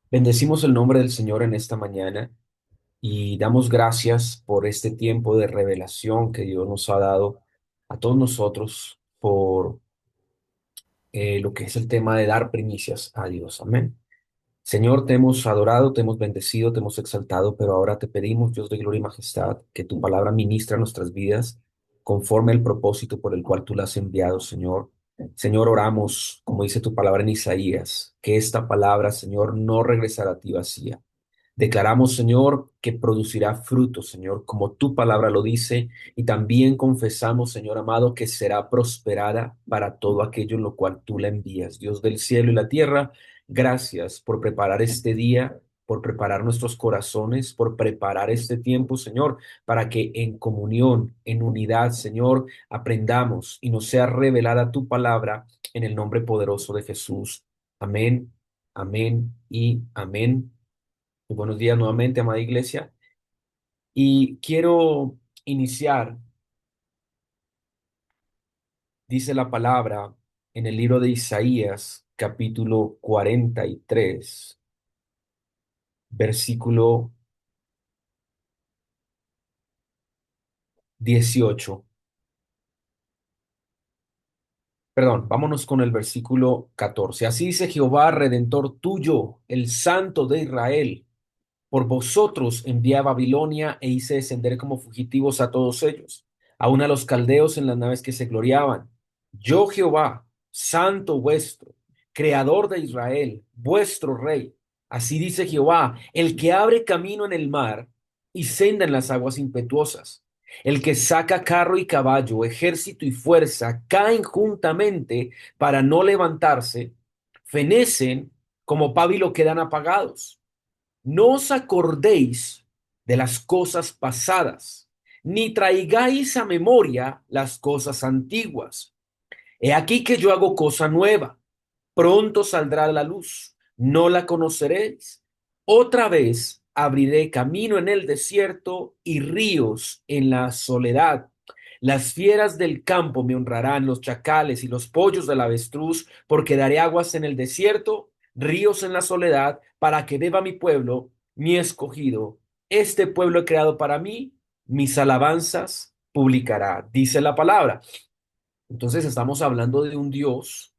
Bendecimos el nombre del Señor en esta mañana y damos gracias por este tiempo de revelación que Dios nos ha dado a todos nosotros por lo que es el tema de dar primicias a Dios. Amén. Señor, te hemos adorado, te hemos bendecido, te hemos exaltado, pero ahora te pedimos, Dios de gloria y majestad, que tu palabra ministre a nuestras vidas conforme al propósito por el cual tú la has enviado, Señor. Señor, oramos, como dice tu palabra en Isaías, que esta palabra, Señor, no regresará a ti vacía. Declaramos, Señor, que producirá frutos, Señor, como tu palabra lo dice, y también confesamos, Señor amado, que será prosperada para todo aquello en lo cual tú la envías. Dios del cielo y la tierra, gracias por preparar este día, por preparar nuestros corazones, por preparar este tiempo, Señor, para que en comunión, en unidad, Señor, aprendamos y nos sea revelada tu palabra en el nombre poderoso de Jesús. Amén, amén y amén. Muy buenos días nuevamente, amada iglesia. Y quiero iniciar, dice la palabra en el libro de Isaías, capítulo 43, versículo 18. Perdón, vámonos con el versículo 14. Así dice Jehová, redentor tuyo, el Santo de Israel. Por vosotros envié a Babilonia e hice descender como fugitivos a todos ellos, aun a los caldeos en las naves que se gloriaban. Yo Jehová, santo vuestro, creador de Israel, vuestro rey. Así dice Jehová, el que abre camino en el mar y senda en las aguas impetuosas. El que saca carro y caballo, ejército y fuerza, caen juntamente para no levantarse, fenecen como pábilo quedan apagados. No os acordéis de las cosas pasadas, ni traigáis a memoria las cosas antiguas. He aquí que yo hago cosa nueva. Pronto saldrá la luz. No la conoceréis. Otra vez abriré camino en el desierto y ríos en la soledad. Las fieras del campo me honrarán, los chacales y los pollos del avestruz, porque daré aguas en el desierto, ríos en la soledad, para que beba mi pueblo, mi escogido. Este pueblo he creado para mí, mis alabanzas publicará, dice la palabra. Entonces estamos hablando de un Dios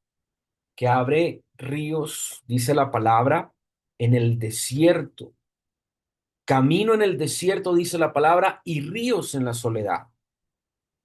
que abre ríos, dice la palabra, en el desierto. Camino en el desierto, dice la palabra, y ríos en la soledad.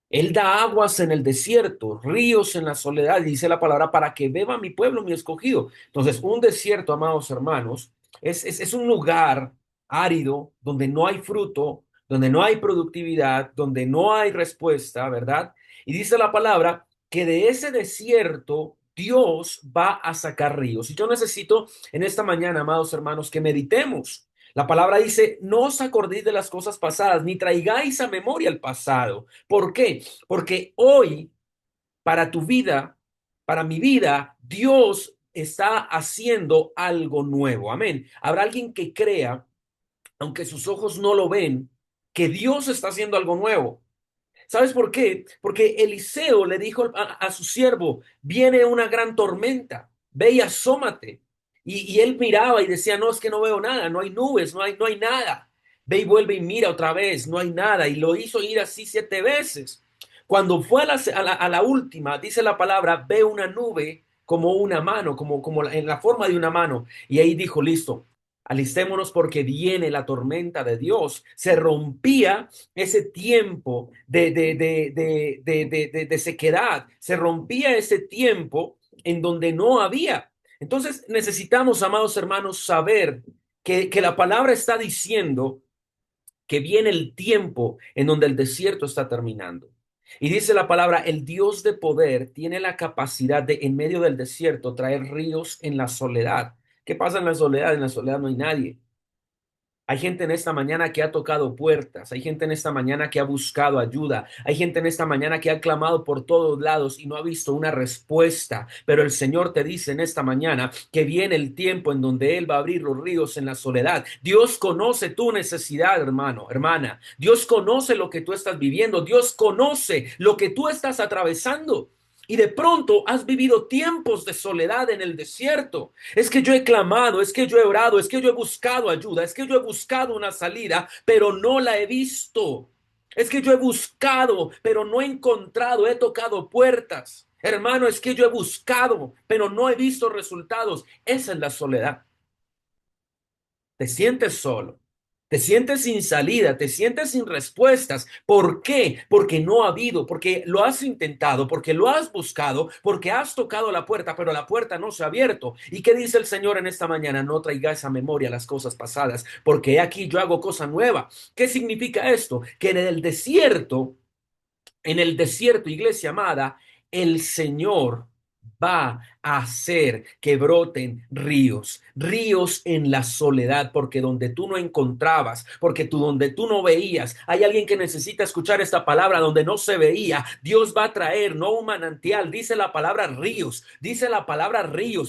Él da aguas en el desierto, ríos en la soledad, dice la palabra, para que beba mi pueblo, mi escogido. Entonces, un desierto, amados hermanos, es un lugar árido donde no hay fruto, donde no hay productividad, donde no hay respuesta, ¿verdad? Y dice la palabra que de ese desierto Dios va a sacar ríos. Y yo necesito en esta mañana, amados hermanos, que meditemos. La palabra dice, no os acordéis de las cosas pasadas, ni traigáis a memoria el pasado. ¿Por qué? Porque hoy, para tu vida, para mi vida, Dios está haciendo algo nuevo. Amén. Habrá alguien que crea, aunque sus ojos no lo ven, que Dios está haciendo algo nuevo. ¿Sabes por qué? Porque Eliseo le dijo a su siervo, viene una gran tormenta, ve y asómate. Y él miraba y decía, no, es que no veo nada, no hay nubes, no hay nada. Ve y vuelve y mira otra vez, no hay nada. Y lo hizo ir así 7 veces. Cuando fue a la última, dice la palabra, ve una nube como una mano, como en la forma de una mano. Y ahí dijo, listo, alistémonos porque viene la tormenta de Dios. Se rompía ese tiempo de sequedad, se rompía ese tiempo en donde no había. Entonces necesitamos, amados hermanos, saber que la palabra está diciendo que viene el tiempo en donde el desierto está terminando. Y dice la palabra, el Dios de poder tiene la capacidad de, en medio del desierto, traer ríos en la soledad. ¿Qué pasa en la soledad? En la soledad no hay nadie. Hay gente en esta mañana que ha tocado puertas, hay gente en esta mañana que ha buscado ayuda, hay gente en esta mañana que ha clamado por todos lados y no ha visto una respuesta, pero el Señor te dice en esta mañana que viene el tiempo en donde Él va a abrir los ríos en la soledad. Dios conoce tu necesidad, hermano, hermana. Dios conoce lo que tú estás viviendo, Dios conoce lo que tú estás atravesando. Y de pronto has vivido tiempos de soledad en el desierto. Es que yo he clamado, es que yo he orado, es que yo he buscado ayuda, es que yo he buscado una salida, pero no la he visto. Es que yo he buscado, pero no he encontrado, he tocado puertas. Hermano, es que yo he buscado, pero no he visto resultados. Esa es la soledad. Te sientes solo, te sientes sin salida, te sientes sin respuestas. ¿Por qué? Porque no ha habido, porque lo has intentado, porque lo has buscado, porque has tocado la puerta, pero la puerta no se ha abierto. ¿Y qué dice el Señor en esta mañana? No traigáis a memoria las cosas pasadas, porque he aquí yo hago cosa nueva. ¿Qué significa esto? Que en el desierto, iglesia amada, el Señor va a hacer que broten ríos, ríos en la soledad, porque donde tú no encontrabas, porque tú donde tú no veías, hay alguien que necesita escuchar esta palabra donde no se veía. Dios va a traer no un manantial, dice la palabra ríos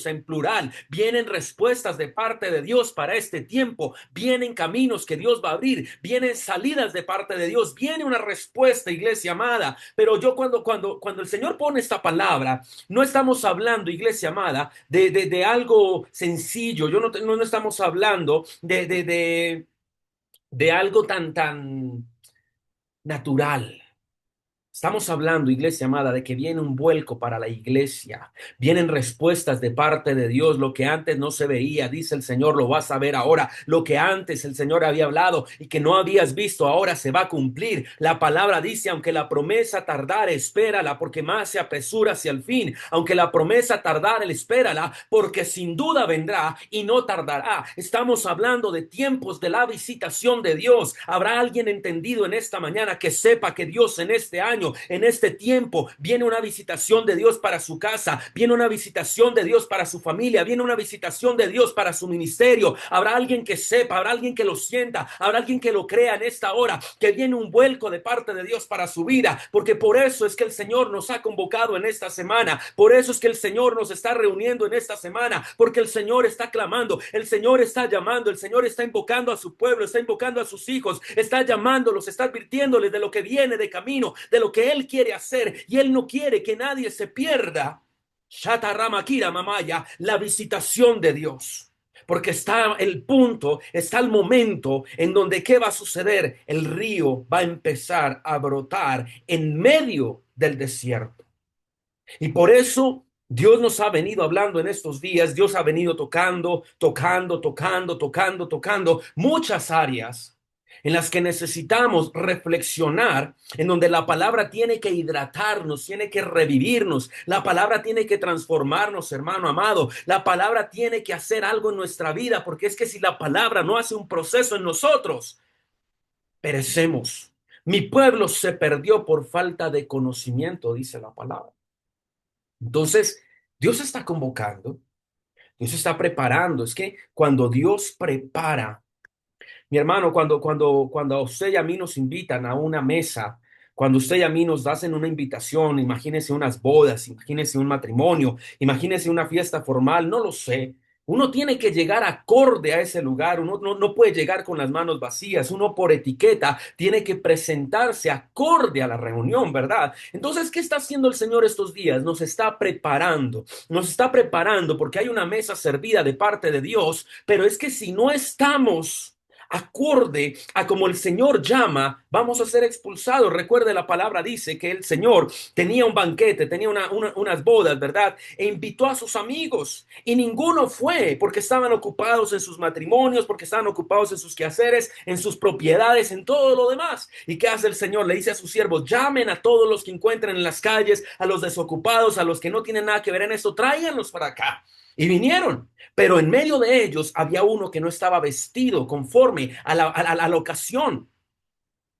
en plural. Vienen respuestas de parte de Dios para este tiempo, vienen caminos que Dios va a abrir, vienen salidas de parte de Dios, viene una respuesta, iglesia amada. Pero yo cuando el Señor pone esta palabra, no estamos hablando, iglesia amada, de algo sencillo. Yo no estamos hablando de algo tan natural. Estamos hablando, iglesia amada, de que viene un vuelco para la iglesia. Vienen respuestas de parte de Dios. Lo que antes no se veía, dice el Señor, lo vas a ver ahora. Lo que antes el Señor había hablado y que no habías visto, ahora se va a cumplir. La palabra dice, aunque la promesa tardare, espérala, porque más se apresura hacia el fin. Aunque la promesa tardare, espérala, porque sin duda vendrá y no tardará. Estamos hablando de tiempos de la visitación de Dios. ¿Habrá alguien entendido en esta mañana que sepa que Dios en este año, en este tiempo, viene una visitación de Dios para su casa, viene una visitación de Dios para su familia, viene una visitación de Dios para su ministerio? Habrá alguien que sepa, habrá alguien que lo sienta, habrá alguien que lo crea en esta hora, que viene un vuelco de parte de Dios para su vida, porque por eso es que el Señor nos ha convocado en esta semana, por eso es que el Señor nos está reuniendo en esta semana, porque el Señor está clamando, el Señor está llamando, el Señor está invocando a su pueblo, está invocando a sus hijos, está llamándolos, está advirtiéndoles de lo que viene de camino, de lo que Él quiere hacer, y Él no quiere que nadie se pierda. Shataраmakira mamaya, la visitación de Dios. Porque está el punto, está el momento en donde ¿qué va a suceder? El río va a empezar a brotar en medio del desierto. Y por eso Dios nos ha venido hablando en estos días, Dios ha venido tocando muchas áreas en las que necesitamos reflexionar, en donde la palabra tiene que hidratarnos, tiene que revivirnos, la palabra tiene que transformarnos, hermano amado, la palabra tiene que hacer algo en nuestra vida, porque es que si la palabra no hace un proceso en nosotros, perecemos. Mi pueblo se perdió por falta de conocimiento, dice la palabra. Entonces, Dios está convocando, Dios está preparando. Es que cuando Dios prepara, mi hermano, cuando a usted y a mí nos invitan a una mesa, cuando usted y a mí nos hacen una invitación, imagínese unas bodas, imagínese un matrimonio, imagínese una fiesta formal, no lo sé. Uno tiene que llegar acorde a ese lugar, uno no puede llegar con las manos vacías, uno por etiqueta tiene que presentarse acorde a la reunión, ¿verdad? Entonces, ¿qué está haciendo el Señor estos días? Nos está preparando porque hay una mesa servida de parte de Dios, pero es que si no estamos acorde a como el Señor llama, vamos a ser expulsados. Recuerde, la palabra dice que el Señor tenía un banquete, tenía unas bodas, ¿verdad? E invitó a sus amigos y ninguno fue porque estaban ocupados en sus matrimonios, porque estaban ocupados en sus quehaceres, en sus propiedades, en todo lo demás. ¿Y qué hace el Señor? Le dice a sus siervos, llamen a todos los que encuentren en las calles, a los desocupados, a los que no tienen nada que ver en esto, tráiganlos para acá. Y vinieron, pero en medio de ellos había uno que no estaba vestido conforme a la ocasión.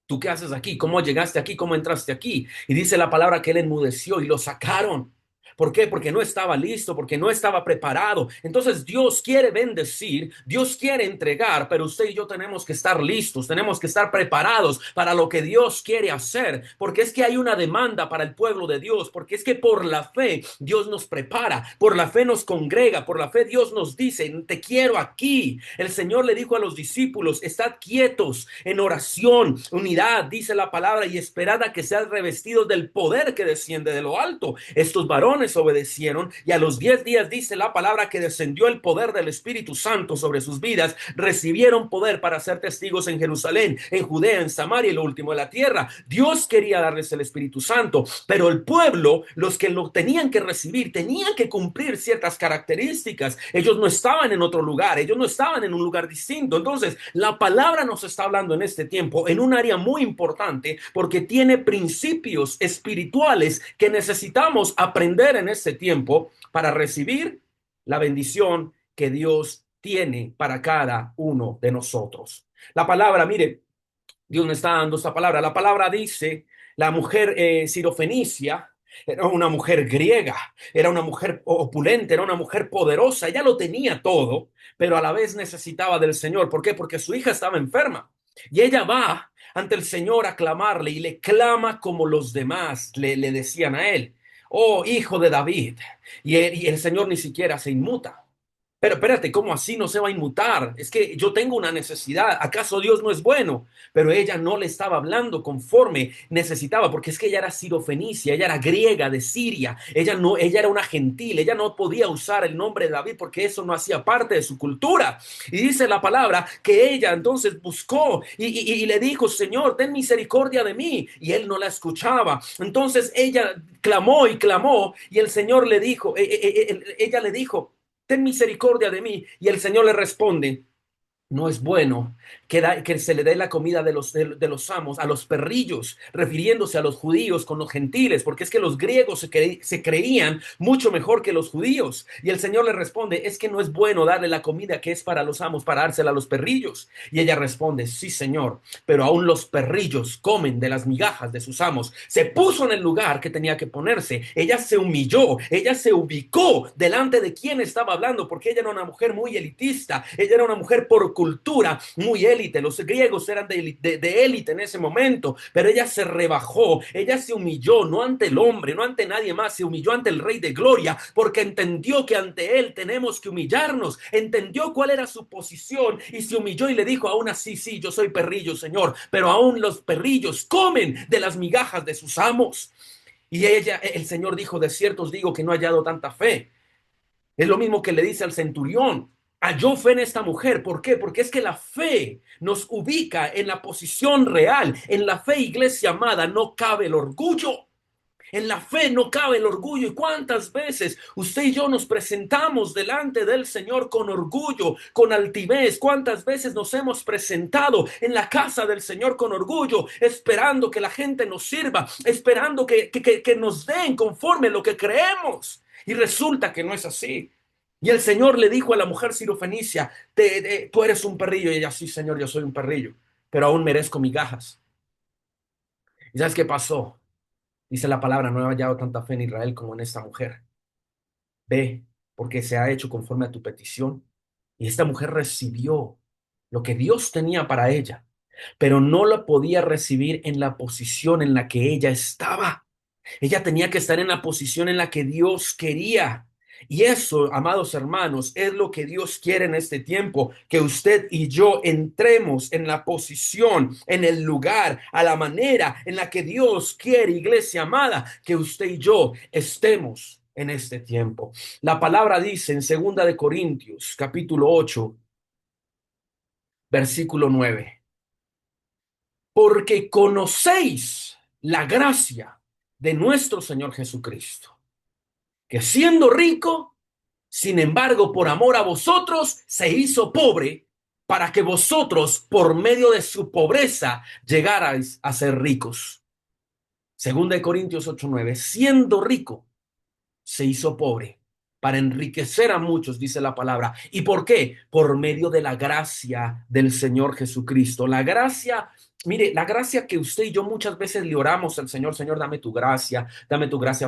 ¿Tú qué haces aquí? ¿Cómo llegaste aquí? ¿Cómo entraste aquí? Y dice la palabra que él enmudeció y lo sacaron. ¿Por qué? Porque no estaba listo, porque no estaba preparado. Entonces Dios quiere bendecir, Dios quiere entregar, pero usted y yo tenemos que estar listos, tenemos que estar preparados para lo que Dios quiere hacer, porque es que hay una demanda para el pueblo de Dios, porque es que por la fe Dios nos prepara, por la fe nos congrega, por la fe Dios nos dice, te quiero aquí. El Señor le dijo a los discípulos, estad quietos en oración, unidad, dice la palabra, y esperad a que sean revestidos del poder que desciende de lo alto. Estos varones obedecieron y a los 10 días dice la palabra que descendió el poder del Espíritu Santo sobre sus vidas, recibieron poder para ser testigos en Jerusalén, en Judea, en Samaria y lo último de la tierra. Dios quería darles el Espíritu Santo, pero el pueblo, los que lo tenían que recibir, tenían que cumplir ciertas características. Ellos no estaban en otro lugar, ellos no estaban en un lugar distinto. Entonces, la palabra nos está hablando en este tiempo en un área muy importante porque tiene principios espirituales que necesitamos aprender en este tiempo para recibir la bendición que Dios tiene para cada uno de nosotros. La palabra, mire, Dios me está dando esta palabra. La palabra dice, la mujer sirofenicia era una mujer griega, era una mujer opulenta, era una mujer poderosa, ella lo tenía todo, pero a la vez necesitaba del Señor. ¿Por qué? Porque su hija estaba enferma y ella va ante el Señor a clamarle y le clama como los demás le decían a él, oh hijo de David, y el Señor ni siquiera se inmuta. Pero espérate, ¿cómo así no se va a inmutar? Es que yo tengo una necesidad. ¿Acaso Dios no es bueno? Pero ella no le estaba hablando conforme necesitaba, porque es que ella era sirofenicia, ella era griega de Siria, ella era una gentil, ella no podía usar el nombre de David porque eso no hacía parte de su cultura. Y dice la palabra que ella entonces buscó y le dijo, Señor, ten misericordia de mí. Y él no la escuchaba. Entonces ella clamó y clamó y el Señor le dijo, ella le dijo, ten misericordia de mí. Y el Señor le responde, no es bueno que se le dé la comida de los amos a los perrillos, refiriéndose a los judíos con los gentiles, porque es que los griegos se creían mucho mejor que los judíos. Y el Señor le responde, es que no es bueno darle la comida que es para los amos, para dársela a los perrillos. Y ella responde, sí, Señor, pero aún los perrillos comen de las migajas de sus amos. Se puso en el lugar que tenía que ponerse. Ella se humilló, ella se ubicó delante de quien estaba hablando, porque ella era una mujer muy elitista, ella era una mujer por cultura muy élite. Los griegos eran de élite en ese momento, pero ella se rebajó, ella se humilló, no ante el hombre, no ante nadie más, se humilló ante el Rey de Gloria, porque entendió que ante él tenemos que humillarnos, entendió cuál era su posición y se humilló y le dijo, aún así, sí, yo soy perrillo, Señor, pero aún los perrillos comen de las migajas de sus amos. Y el Señor dijo, de cierto os digo que no ha hallado tanta fe. Es lo mismo que le dice al centurión. Halló fe en esta mujer. ¿Por qué? Porque es que la fe nos ubica en la posición real. En la fe, iglesia amada, no cabe el orgullo. En la fe no cabe el orgullo. ¿Y cuántas veces usted y yo nos presentamos delante del Señor con orgullo, con altivez? ¿Cuántas veces nos hemos presentado en la casa del Señor con orgullo, esperando que la gente nos sirva, esperando que nos den conforme a lo que creemos? Y resulta que no es así. Y el Señor le dijo a la mujer sirofenicia, tú eres un perrillo. Y ella, sí, Señor, yo soy un perrillo, pero aún merezco migajas. ¿Y sabes qué pasó? Dice la palabra, no he hallado tanta fe en Israel como en esta mujer. Ve, porque se ha hecho conforme a tu petición. Y esta mujer recibió lo que Dios tenía para ella, pero no lo podía recibir en la posición en la que ella estaba. Ella tenía que estar en la posición en la que Dios quería. Y eso, amados hermanos, es lo que Dios quiere en este tiempo, que usted y yo entremos en la posición, en el lugar, a la manera en la que Dios quiere, iglesia amada, que usted y yo estemos en este tiempo. La palabra dice en Segunda de Corintios, capítulo 8, versículo 9, porque conocéis la gracia de nuestro Señor Jesucristo, que siendo rico, sin embargo, por amor a vosotros, se hizo pobre para que vosotros, por medio de su pobreza, llegarais a ser ricos. Segunda de Corintios 8:9, siendo rico, se hizo pobre para enriquecer a muchos, dice la palabra. ¿Y por qué? Por medio de la gracia del Señor Jesucristo. La gracia Mire, la gracia que usted y yo muchas veces le oramos al Señor, Señor, dame tu gracia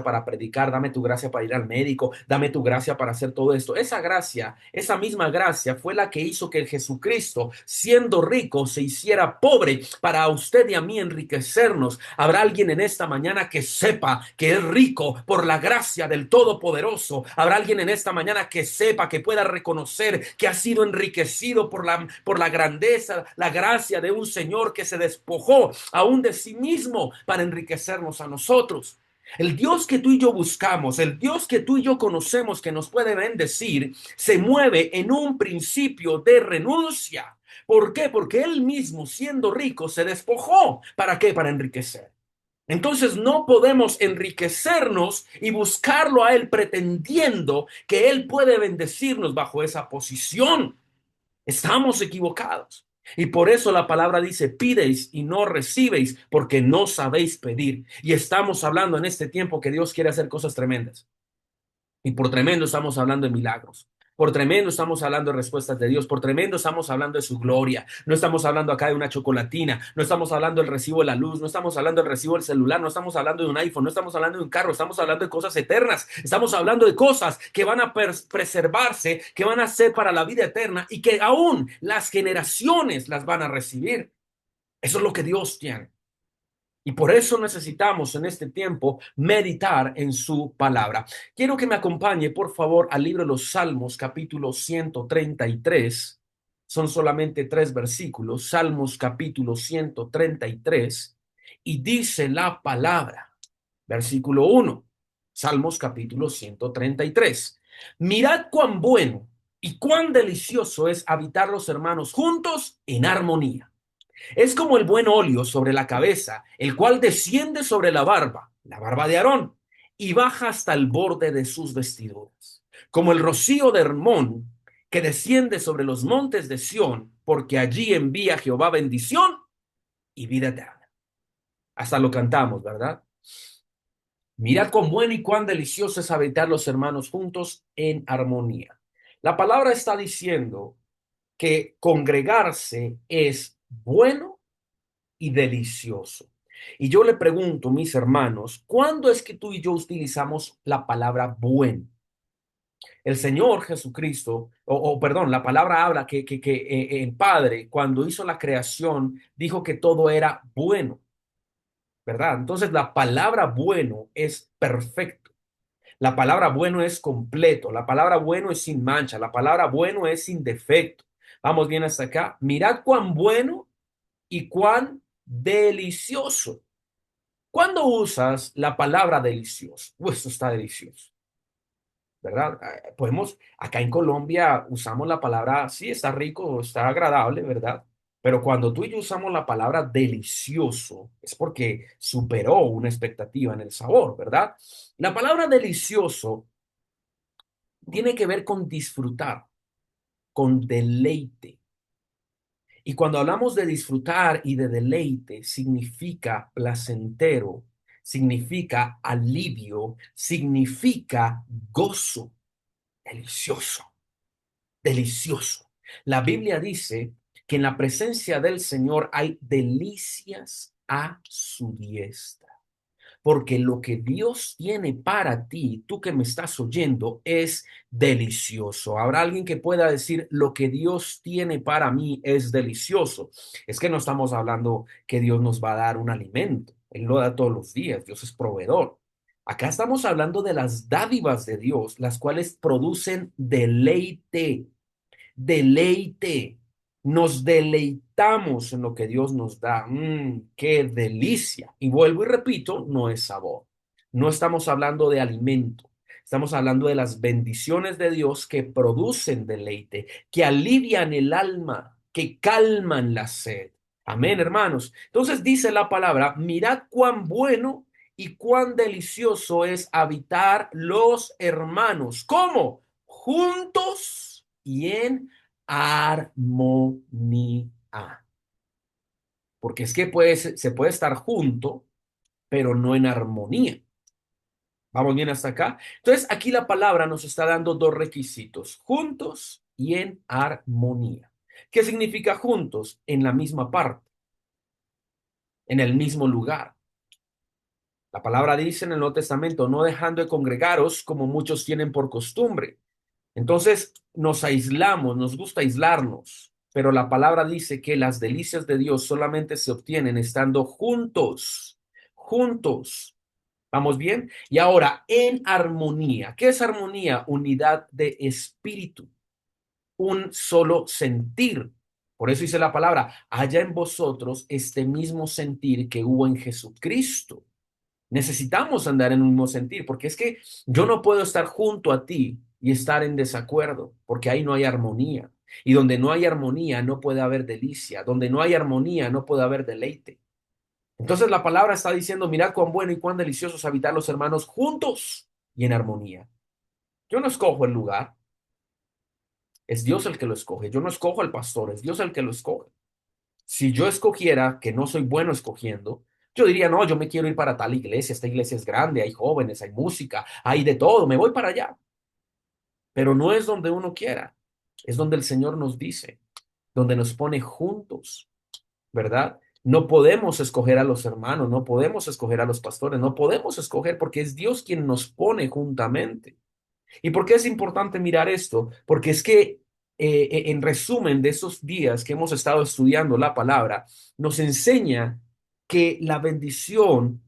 para predicar, dame tu gracia para ir al médico, dame tu gracia para hacer todo esto. Esa gracia, esa misma gracia fue la que hizo que Jesucristo, siendo rico, se hiciera pobre para a usted y a mí enriquecernos. Habrá alguien en esta mañana que sepa que es rico por la gracia del Todopoderoso. Habrá alguien en esta mañana que sepa, que pueda reconocer que ha sido enriquecido por la grandeza, la gracia de un Señor que se despojó aún de sí mismo para enriquecernos a nosotros. El Dios que tú y yo buscamos, el Dios que tú y yo conocemos que nos puede bendecir, se mueve en un principio de renuncia. ¿Por qué? Porque él mismo, siendo rico, se despojó. ¿Para qué? Para enriquecer. Entonces no podemos enriquecernos y buscarlo a él pretendiendo que él puede bendecirnos bajo esa posición. Estamos equivocados. Y por eso la palabra dice, pidéis y no recibéis porque no sabéis pedir. Y estamos hablando en este tiempo que Dios quiere hacer cosas tremendas. Y por tremendo estamos hablando de milagros. Por tremendo estamos hablando de respuestas de Dios. Por tremendo estamos hablando de su gloria. No estamos hablando acá de una chocolatina. No estamos hablando del recibo de la luz. No estamos hablando del recibo del celular. No estamos hablando de un iPhone. No estamos hablando de un carro. Estamos hablando de cosas eternas. Estamos hablando de cosas que van a preservarse, que van a ser para la vida eterna y que aún las generaciones las van a recibir. Eso es lo que Dios tiene. Y por eso necesitamos en este tiempo meditar en su palabra. Quiero que me acompañe, por favor, al libro de los Salmos, capítulo 133. Son solamente 3 versículos. Salmos, capítulo 133. Y dice la palabra, versículo 1. Salmos, capítulo 133. Mirad cuán bueno y cuán delicioso es habitar los hermanos juntos en armonía. Es como el buen óleo sobre la cabeza, el cual desciende sobre la barba de Aarón, y baja hasta el borde de sus vestiduras. Como el rocío de Hermón, que desciende sobre los montes de Sión, porque allí envía Jehová bendición y vida eterna. Hasta lo cantamos, ¿verdad? Mirad cuán bueno y cuán delicioso es habitar los hermanos juntos en armonía. La palabra está diciendo que congregarse es bueno y delicioso. Y yo le pregunto, mis hermanos, ¿cuándo es que tú y yo utilizamos la palabra bueno? El Señor Jesucristo, perdón, la palabra habla que el Padre, cuando hizo la creación, dijo que todo era bueno, ¿verdad? Entonces la palabra bueno es perfecto. La palabra bueno es completo. La palabra bueno es sin mancha. La palabra bueno es sin defecto. Vamos bien hasta acá. Mirad cuán bueno y cuán delicioso. Cuando usas la palabra delicioso, esto está delicioso, ¿verdad? Podemos, acá en Colombia usamos la palabra, sí, está rico, está agradable, ¿verdad? Pero cuando tú y yo usamos la palabra delicioso, es porque superó una expectativa en el sabor, ¿verdad? La palabra delicioso tiene que ver con disfrutar, con deleite. Y cuando hablamos de disfrutar y de deleite, significa placentero, significa alivio, significa gozo, delicioso, delicioso. La Biblia dice que en la presencia del Señor hay delicias a su diestra. Porque lo que Dios tiene para ti, tú que me estás oyendo, es delicioso. Habrá alguien que pueda decir, lo que Dios tiene para mí es delicioso. Es que no estamos hablando que Dios nos va a dar un alimento. Él lo da todos los días. Dios es proveedor. Acá estamos hablando de las dádivas de Dios, las cuales producen deleite, deleite. Nos deleitamos en lo que Dios nos da. Qué delicia. Y vuelvo y repito, no es sabor. No estamos hablando de alimento. Estamos hablando de las bendiciones de Dios que producen deleite, que alivian el alma, que calman la sed. Amén, hermanos. Entonces dice la palabra, mirad cuán bueno y cuán delicioso es habitar los hermanos. ¿Cómo? Juntos y en armonía. Porque es que se puede estar junto, pero no en armonía. ¿Vamos bien hasta acá? Entonces, aquí la palabra nos está dando dos requisitos, juntos y en armonía. ¿Qué significa juntos? En la misma parte. en el mismo lugar. La palabra dice en el Nuevo Testamento, no dejando de congregaros como muchos tienen por costumbre. Entonces nos aislamos, nos gusta aislarnos, pero la palabra dice que las delicias de Dios solamente se obtienen estando juntos, juntos. ¿Vamos bien? Y ahora, en armonía. ¿Qué es armonía? Unidad de espíritu, un solo sentir. Por eso dice la palabra, haya en vosotros este mismo sentir que hubo en Jesucristo. Necesitamos andar en un mismo sentir, porque es que yo no puedo estar junto a ti y estar en desacuerdo, porque ahí no hay armonía. Y donde no hay armonía no puede haber delicia, donde no hay armonía no puede haber deleite. Entonces la palabra está diciendo, mirad cuán bueno y cuán delicioso es habitar los hermanos juntos y en armonía. Yo no escojo el lugar, es Dios el que lo escoge. Yo no escojo al pastor, es Dios el que lo escoge. Si yo escogiera, que no soy bueno escogiendo, yo diría, no, yo me quiero ir para tal iglesia, esta iglesia es grande, hay jóvenes, hay música, hay de todo, me voy para allá. Pero no es donde uno quiera, es donde el Señor nos dice, donde nos pone juntos, ¿verdad? No podemos escoger a los hermanos, no podemos escoger a los pastores, no podemos escoger porque es Dios quien nos pone juntamente. ¿Y por qué es importante mirar esto? Porque es que, en resumen de esos días que hemos estado estudiando la palabra, nos enseña que la bendición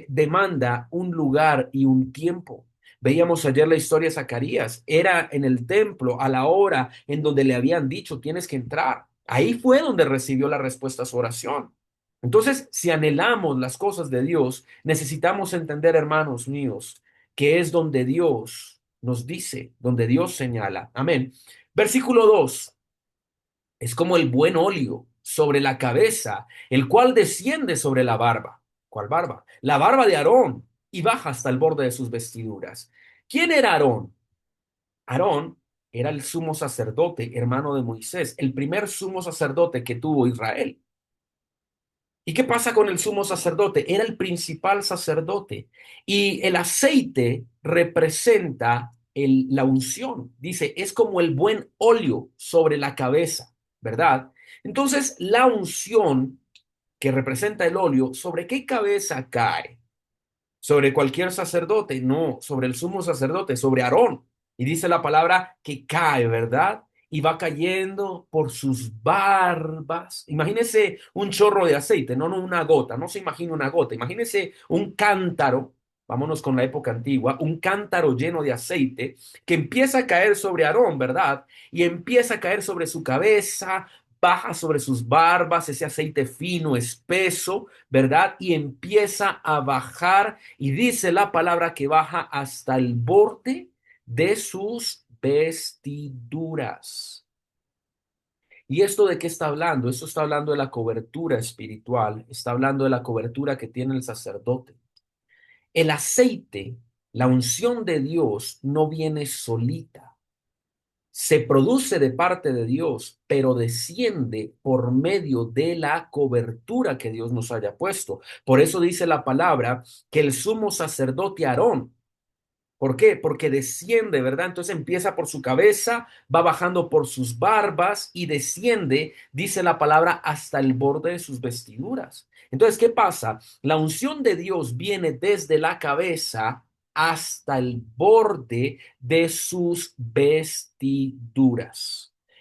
demanda un lugar y un tiempo. Veíamos ayer la historia de Zacarías. Era en el templo a la hora en donde le habían dicho, tienes que entrar. Ahí fue donde recibió la respuesta a su oración. Entonces, si anhelamos las cosas de Dios, necesitamos entender, hermanos míos, que es donde Dios nos dice, donde Dios señala. Amén. Versículo 2 es como el buen óleo sobre la cabeza, el cual desciende sobre la barba. ¿Cuál barba? La barba de Aarón y baja hasta el borde de sus vestiduras. ¿Quién era Aarón? Aarón era el sumo sacerdote, hermano de Moisés, el primer sumo sacerdote que tuvo Israel. ¿Y qué pasa con el sumo sacerdote? Era el principal sacerdote y el aceite representa la unción. Dice, es como el buen óleo sobre la cabeza, ¿verdad? Entonces, la unción que representa el óleo, ¿sobre qué cabeza cae? Sobre cualquier sacerdote, no, sobre el sumo sacerdote, sobre Aarón. Y dice la palabra que cae, ¿verdad? Y va cayendo por sus barbas. Imagínese un chorro de aceite, no, no una gota, no se imagina una gota, imagínese un cántaro, vámonos con la época antigua, un cántaro lleno de aceite que empieza a caer sobre Aarón, ¿verdad? Y empieza a caer sobre su cabeza, baja sobre sus barbas, ese aceite fino, espeso, ¿verdad? Y empieza a bajar y dice la palabra que baja hasta el borde de sus vestiduras. ¿Y esto de qué está hablando? Esto está hablando de la cobertura espiritual, está hablando de la cobertura que tiene el sacerdote. El aceite, la unción de Dios no viene solita, se produce de parte de Dios, pero desciende por medio de la cobertura que Dios nos haya puesto. Por eso dice la palabra que el sumo sacerdote Aarón, ¿por qué? Porque desciende, ¿verdad? Entonces empieza por su cabeza, va bajando por sus barbas y desciende, dice la palabra, hasta el borde de sus vestiduras. Entonces, ¿qué pasa? La unción de Dios viene desde la cabeza hasta el borde de sus vestiduras.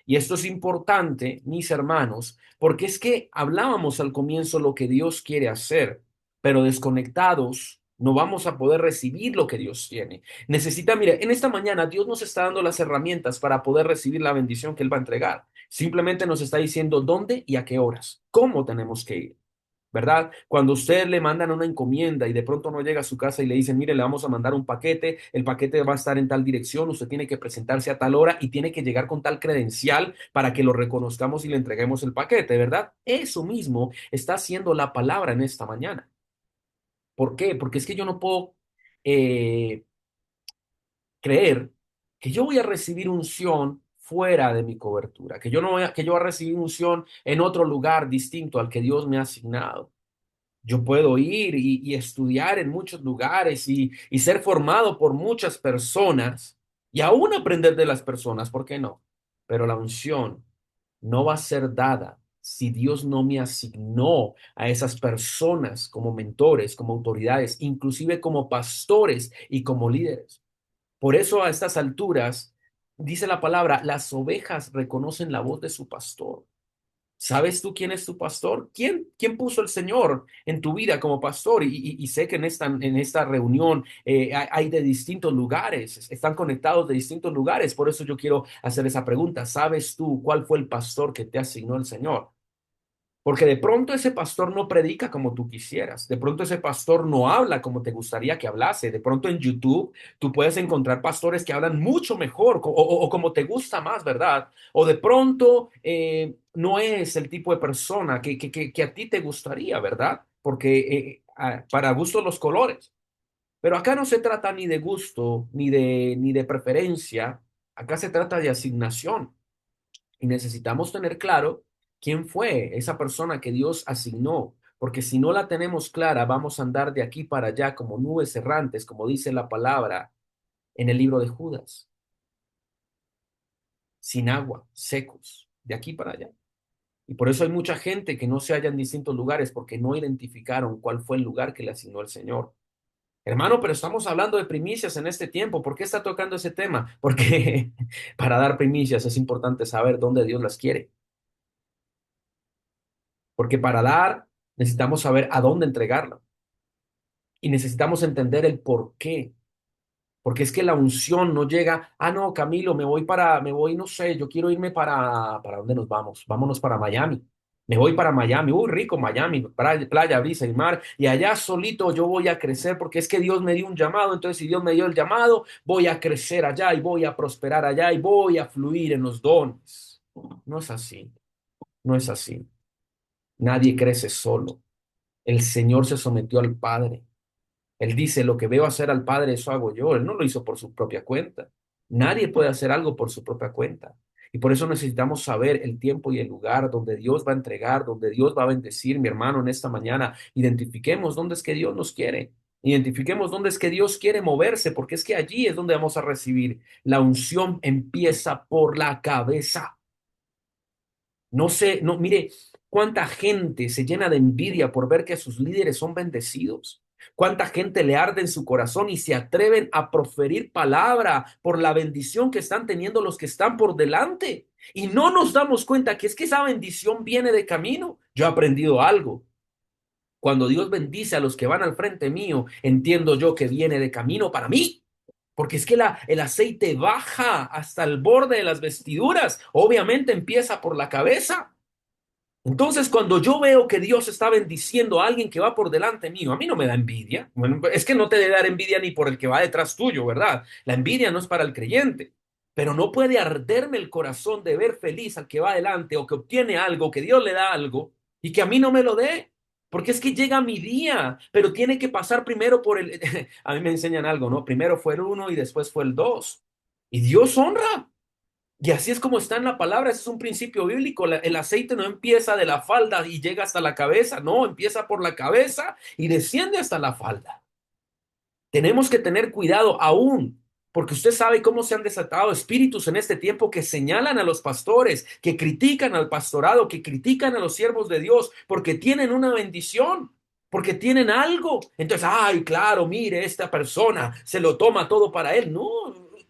Y esto es importante, mis hermanos, porque es que hablábamos al comienzo lo que Dios quiere hacer, pero desconectados no vamos a poder recibir lo que Dios tiene. Necesita, mire, en esta mañana Dios nos está dando las herramientas para poder recibir la bendición que Él va a entregar. Simplemente nos está diciendo dónde y a qué horas, cómo tenemos que ir, ¿verdad? Cuando usted le mandan una encomienda y de pronto no llega a su casa y le dicen, mire, le vamos a mandar un paquete, el paquete va a estar en tal dirección, usted tiene que presentarse a tal hora y tiene que llegar con tal credencial para que lo reconozcamos y le entreguemos el paquete, ¿verdad? Eso mismo está haciendo la palabra en esta mañana. ¿Por qué? Porque es que yo no puedo eh, creer que yo voy a recibir unción fuera de mi cobertura, que yo no voy a, que yo voy a recibir unción en otro lugar distinto al que Dios me ha asignado. Yo puedo ir y estudiar en muchos lugares y ser formado por muchas personas y aún aprender de las personas, ¿por qué no? Pero la unción no va a ser dada si Dios no me asignó a esas personas como mentores, como autoridades, inclusive como pastores y como líderes? Por eso a estas alturas, dice la palabra, las ovejas reconocen la voz de su pastor. ¿Sabes tú quién es tu pastor? ¿Quién puso el Señor en tu vida como pastor? Y sé que en esta reunión hay de distintos lugares, están conectados de distintos lugares. Por eso yo quiero hacer esa pregunta. ¿Sabes tú cuál fue el pastor que te asignó el Señor? Porque de pronto ese pastor no predica como tú quisieras, de pronto ese pastor no habla como te gustaría que hablase, de pronto en YouTube tú puedes encontrar pastores que hablan mucho mejor o como te gusta más, ¿verdad? O de pronto no es el tipo de persona que a ti te gustaría, ¿verdad? Porque para gusto los colores. Pero acá no se trata ni de gusto ni de preferencia, acá se trata de asignación. Y necesitamos tener claro quién fue esa persona que Dios asignó, porque si no la tenemos clara, vamos a andar de aquí para allá como nubes errantes, como dice la palabra en el libro de Judas, sin agua, secos, de aquí para allá. Y por eso hay mucha gente que no se halla en distintos lugares porque no identificaron cuál fue el lugar que le asignó el Señor. Hermano, pero estamos hablando de primicias en este tiempo. ¿Por qué está tocando ese tema? Porque para dar primicias es importante saber dónde Dios las quiere. Porque para dar necesitamos saber a dónde entregarla y necesitamos entender el por qué. Porque es que la unción no llega, no, Camilo, no sé, yo quiero irme ¿para dónde nos vamos? Vámonos para Miami. Me voy para Miami, uy, rico Miami, playa, brisa y mar, y allá solito yo voy a crecer porque es que Dios me dio un llamado, entonces si Dios me dio el llamado, voy a crecer allá y voy a prosperar allá y voy a fluir en los dones. No es así, no es así. Nadie crece solo. El Señor se sometió al Padre. Él dice, lo que veo hacer al Padre, eso hago yo. Él no lo hizo por su propia cuenta. Nadie puede hacer algo por su propia cuenta. Y por eso necesitamos saber el tiempo y el lugar donde Dios va a entregar, donde Dios va a bendecir, mi hermano, en esta mañana. Identifiquemos dónde es que Dios nos quiere. Identifiquemos dónde es que Dios quiere moverse, porque es que allí es donde vamos a recibir. La unción empieza por la cabeza. No sé, no, mire, cuánta gente se llena de envidia por ver que sus líderes son bendecidos. Cuánta gente le arde en su corazón y se atreven a proferir palabra por la bendición que están teniendo los que están por delante. Y no nos damos cuenta que es que esa bendición viene de camino. Yo he aprendido algo. Cuando Dios bendice a los que van al frente mío, entiendo yo que viene de camino para mí. Porque es que el aceite baja hasta el borde de las vestiduras. Obviamente empieza por la cabeza. Entonces, cuando yo veo que Dios está bendiciendo a alguien que va por delante mío, a mí no me da envidia. Bueno, es que no te debe dar envidia ni por el que va detrás tuyo, ¿verdad? La envidia no es para el creyente, pero no puede arderme el corazón de ver feliz al que va adelante o que obtiene algo, que Dios le da algo y que a mí no me lo dé. Porque es que llega mi día, pero tiene que pasar primero por el... A mí me enseñan algo, ¿no? Primero fue el uno y después fue el dos. Y Dios honra. Y así es como está en la palabra, ese es un principio bíblico. El aceite no empieza de la falda y llega hasta la cabeza, no, empieza por la cabeza y desciende hasta la falda. Tenemos que tener cuidado aún, porque usted sabe cómo se han desatado espíritus en este tiempo que señalan a los pastores, que critican al pastorado, que critican a los siervos de Dios, porque tienen una bendición, porque tienen algo. Entonces, ay, claro, mire, esta persona se lo toma todo para él. No,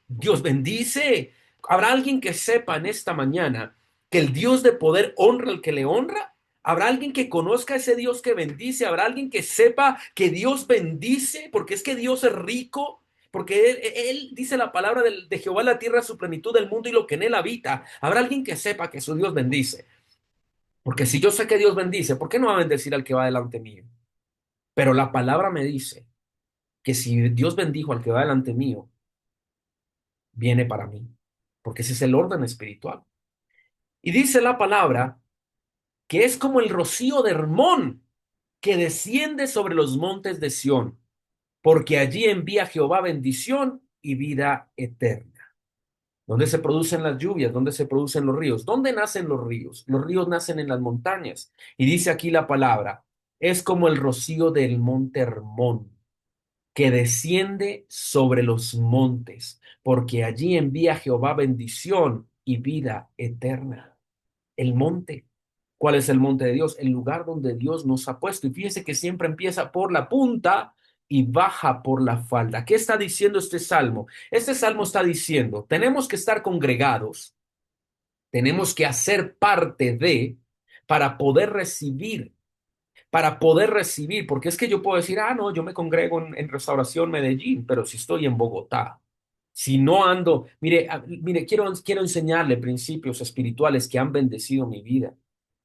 Dios bendice. ¿Habrá alguien que sepa en esta mañana que el Dios de poder honra al que le honra? ¿Habrá alguien que conozca a ese Dios que bendice? ¿Habrá alguien que sepa que Dios bendice? Porque es que Dios es rico, porque él dice la palabra de Jehová la tierra, su plenitud del mundo y lo que en él habita. ¿Habrá alguien que sepa que su Dios bendice? Porque si yo sé que Dios bendice, ¿por qué no va a bendecir al que va delante mío? Pero la palabra me dice que si Dios bendijo al que va delante mío, viene para mí, porque ese es el orden espiritual. Y dice la palabra que es como el rocío de Hermón que desciende sobre los montes de Sión, porque allí envía Jehová bendición y vida eterna. ¿Dónde se producen las lluvias? ¿Dónde se producen los ríos? ¿Dónde nacen los ríos? Los ríos nacen en las montañas. Y dice aquí la palabra, es como el rocío del monte Hermón, que desciende sobre los montes, porque allí envía Jehová bendición y vida eterna. El monte. ¿Cuál es el monte de Dios? El lugar donde Dios nos ha puesto. Y fíjese que siempre empieza por la punta y baja por la falda. ¿Qué está diciendo este salmo? Este salmo está diciendo, tenemos que estar congregados, tenemos que hacer parte de, para poder recibir, porque es que yo puedo decir, ah, no, yo me congrego en Restauración Medellín, pero si estoy en Bogotá, si no ando, mire, mire, quiero enseñarle principios espirituales que han bendecido mi vida.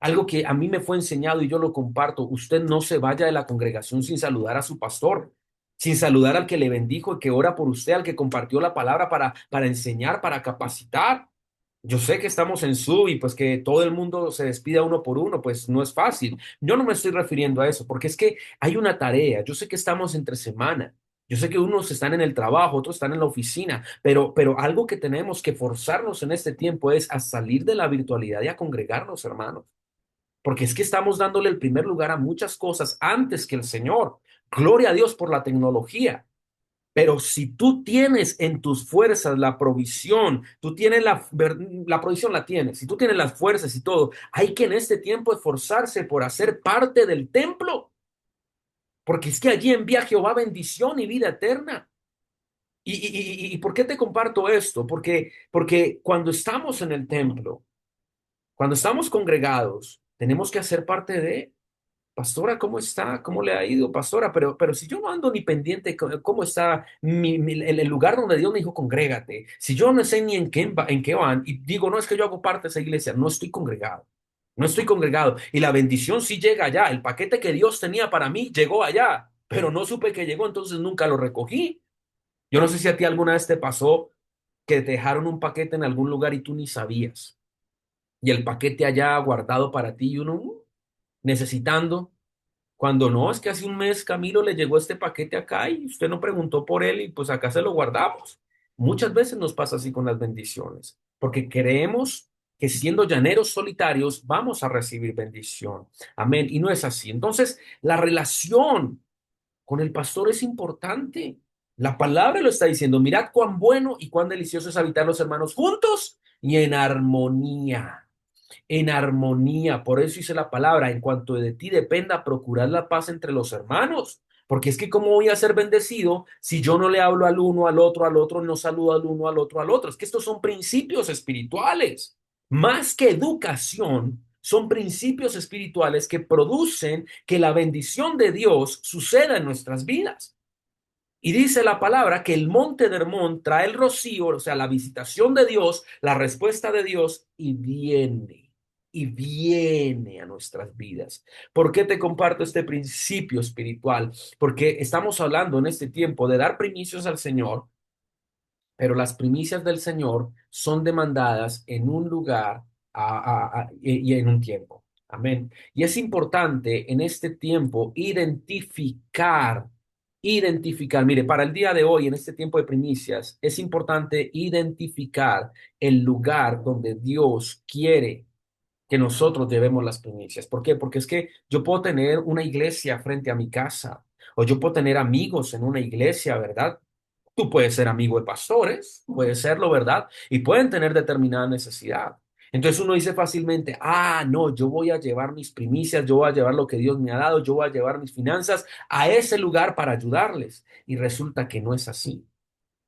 Algo que a mí me fue enseñado y yo lo comparto. Usted no se vaya de la congregación sin saludar a su pastor, sin saludar al que le bendijo y que ora por usted, al que compartió la palabra para enseñar, para capacitar. Yo sé que estamos en Zoom y pues que todo el mundo se despida uno por uno, pues no es fácil. Yo no me estoy refiriendo a eso, porque es que hay una tarea. Yo sé que estamos entre semana. Yo sé que unos están en el trabajo, otros están en la oficina, pero algo que tenemos que forzarnos en este tiempo es a salir de la virtualidad y a congregarnos, hermanos. Porque es que estamos dándole el primer lugar a muchas cosas antes que el Señor. Gloria a Dios por la tecnología. Pero si tú tienes en tus fuerzas la provisión, tú tienes la provisión la tienes, si tú tienes las fuerzas y todo, hay que en este tiempo esforzarse por hacer parte del templo, porque es que allí envía Jehová bendición y vida eterna. ¿Y por qué te comparto esto? Porque cuando estamos en el templo, cuando estamos congregados, tenemos que hacer parte de. Pastora, ¿cómo está? ¿Cómo le ha ido, pastora? Pero si yo no ando ni pendiente de cómo está el lugar donde Dios me dijo, congrégate. Si yo no sé ni en qué van y digo, no es que yo hago parte de esa iglesia, no estoy congregado. No estoy congregado. Y la bendición sí llega allá. El paquete que Dios tenía para mí llegó allá, pero no supe que llegó, entonces nunca lo recogí. Yo no sé si a ti alguna vez te pasó que te dejaron un paquete en algún lugar y tú ni sabías. Y el paquete allá guardado para ti y uno necesitando. Cuando no, es que hace un mes Camilo le llegó este paquete acá y usted no preguntó por él y pues acá se lo guardamos. Muchas veces nos pasa así con las bendiciones, porque creemos que siendo llaneros solitarios vamos a recibir bendición. Amén. Y no es así. Entonces, la relación con el pastor es importante. La palabra lo está diciendo. Mirad cuán bueno y cuán delicioso es habitar los hermanos juntos y en armonía, en armonía. Por eso dice la palabra, en cuanto de ti dependa, procurar la paz entre los hermanos. Porque es que cómo voy a ser bendecido si yo no le hablo al uno, al otro, no saludo al uno, al otro, al otro. Es que estos son principios espirituales. Más que educación, son principios espirituales que producen que la bendición de Dios suceda en nuestras vidas. Y dice la palabra que el monte de Hermón trae el rocío, o sea, la visitación de Dios, la respuesta de Dios, y viene a nuestras vidas. ¿Por qué te comparto este principio espiritual? Porque estamos hablando en este tiempo de dar primicias al Señor, pero las primicias del Señor son demandadas en un lugar y en un tiempo. Amén. Y es importante en este tiempo identificar, mire, para el día de hoy, en este tiempo de primicias, es importante identificar el lugar donde Dios quiere que nosotros llevemos las primicias. ¿Por qué? Porque es que yo puedo tener una iglesia frente a mi casa o yo puedo tener amigos en una iglesia, ¿verdad? Tú puedes ser amigo de pastores, puede serlo, ¿verdad? Y pueden tener determinada necesidad. Entonces uno dice fácilmente, ah, no, yo voy a llevar mis primicias, yo voy a llevar lo que Dios me ha dado, yo voy a llevar mis finanzas a ese lugar para ayudarles. Y resulta que no es así,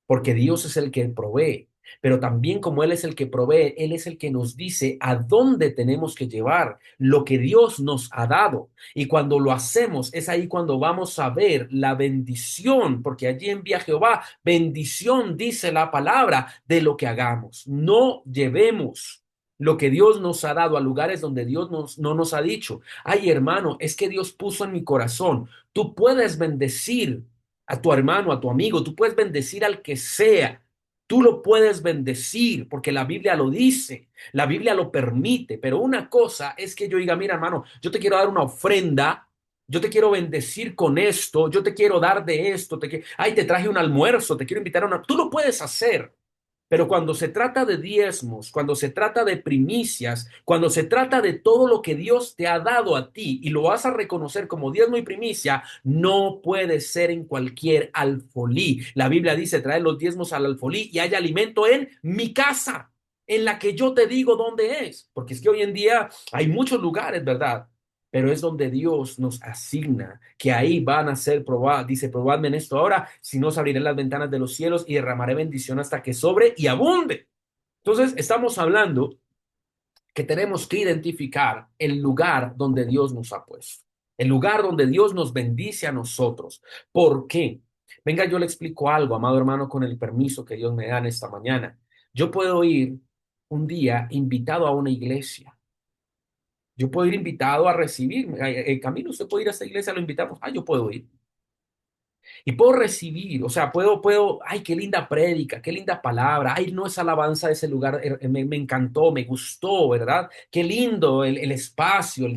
porque Dios es el que provee, pero también como Él es el que provee, Él es el que nos dice a dónde tenemos que llevar lo que Dios nos ha dado. Y cuando lo hacemos, es ahí cuando vamos a ver la bendición, porque allí envía Jehová, bendición, dice la palabra, de lo que hagamos. No llevemos lo que Dios nos ha dado a lugares donde Dios no nos ha dicho. Ay, hermano, es que Dios puso en mi corazón. Tú puedes bendecir a tu hermano, a tu amigo, tú puedes bendecir al que sea, tú lo puedes bendecir porque la Biblia lo dice, la Biblia lo permite, pero una cosa es que yo diga, mira hermano, yo te quiero dar una ofrenda, yo te quiero bendecir con esto, yo te quiero dar de esto, ay, te traje un almuerzo, te quiero invitar a una, tú lo puedes hacer. Pero cuando se trata de diezmos, cuando se trata de primicias, cuando se trata de todo lo que Dios te ha dado a ti y lo vas a reconocer como diezmo y primicia, no puede ser en cualquier alfolí. La Biblia dice, trae los diezmos al alfolí y hay alimento en mi casa. en la que yo te digo dónde es, porque es que hoy en día hay muchos lugares, ¿verdad? Pero es donde Dios nos asigna, que ahí van a ser probados. Dice, probadme en esto ahora, si no os abriré las ventanas de los cielos y derramaré bendición hasta que sobre y abunde. Entonces, estamos hablando que tenemos que identificar el lugar donde Dios nos ha puesto, el lugar donde Dios nos bendice a nosotros. ¿Por qué? Venga, yo le explico algo, amado hermano, con el permiso que Dios me da en esta mañana. Yo puedo ir un día invitado a una iglesia. Yo puedo ir invitado a recibirme. Camilo, usted puede ir a esta iglesia, lo invitamos. Yo puedo ir. Y puedo recibir, o sea, ay, qué linda prédica, qué linda palabra, ay, no es alabanza de ese lugar, me encantó, me gustó, ¿verdad? Qué lindo el espacio,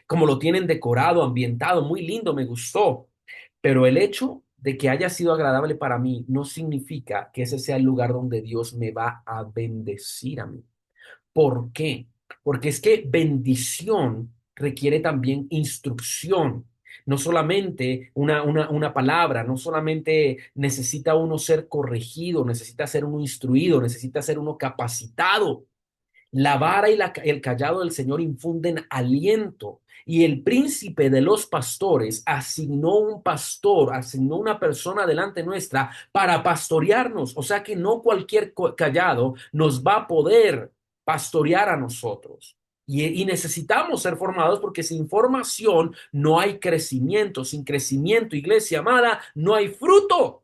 como lo tienen decorado, ambientado, muy lindo, me gustó. Pero el hecho de que haya sido agradable para mí no significa que ese sea el lugar donde Dios me va a bendecir a mí. ¿Por qué? Porque es que bendición requiere también instrucción. No solamente una palabra, no solamente necesita uno ser corregido, necesita ser uno instruido, necesita ser uno capacitado. La vara y el callado del Señor infunden aliento. Y el príncipe de los pastores asignó un pastor, asignó una persona delante nuestra para pastorearnos. O sea que no cualquier callado nos va a poder pastorear a nosotros. Y necesitamos ser formados porque sin formación no hay crecimiento. Sin crecimiento, iglesia amada, no hay fruto.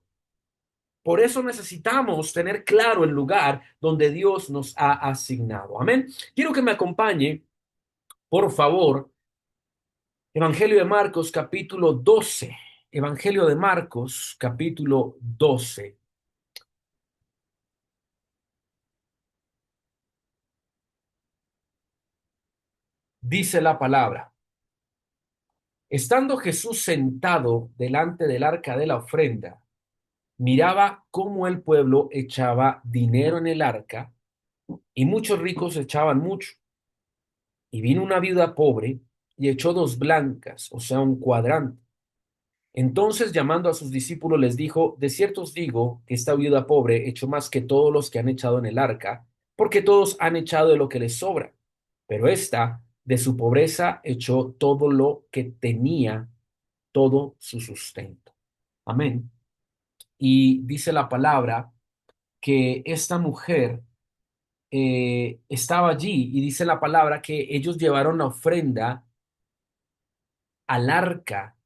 Por eso necesitamos tener claro el lugar donde Dios nos ha asignado. Amén. Quiero que me acompañe, por favor, Evangelio de Marcos, capítulo 12. Evangelio de Marcos, capítulo 12. Dice la palabra. Estando Jesús sentado delante del arca de la ofrenda, miraba cómo el pueblo echaba dinero en el arca y muchos ricos echaban mucho. Y vino una viuda pobre y echó dos blancas, o sea, un cuadrante. Entonces, llamando a sus discípulos, les dijo, de cierto os digo que esta viuda pobre echó más que todos los que han echado en el arca, porque todos han echado de lo que les sobra. Pero esta, de su pobreza, echó todo lo que tenía, todo su sustento. Amén. Y dice la palabra que esta mujer estaba allí y dice la palabra que ellos llevaron la ofrenda al arca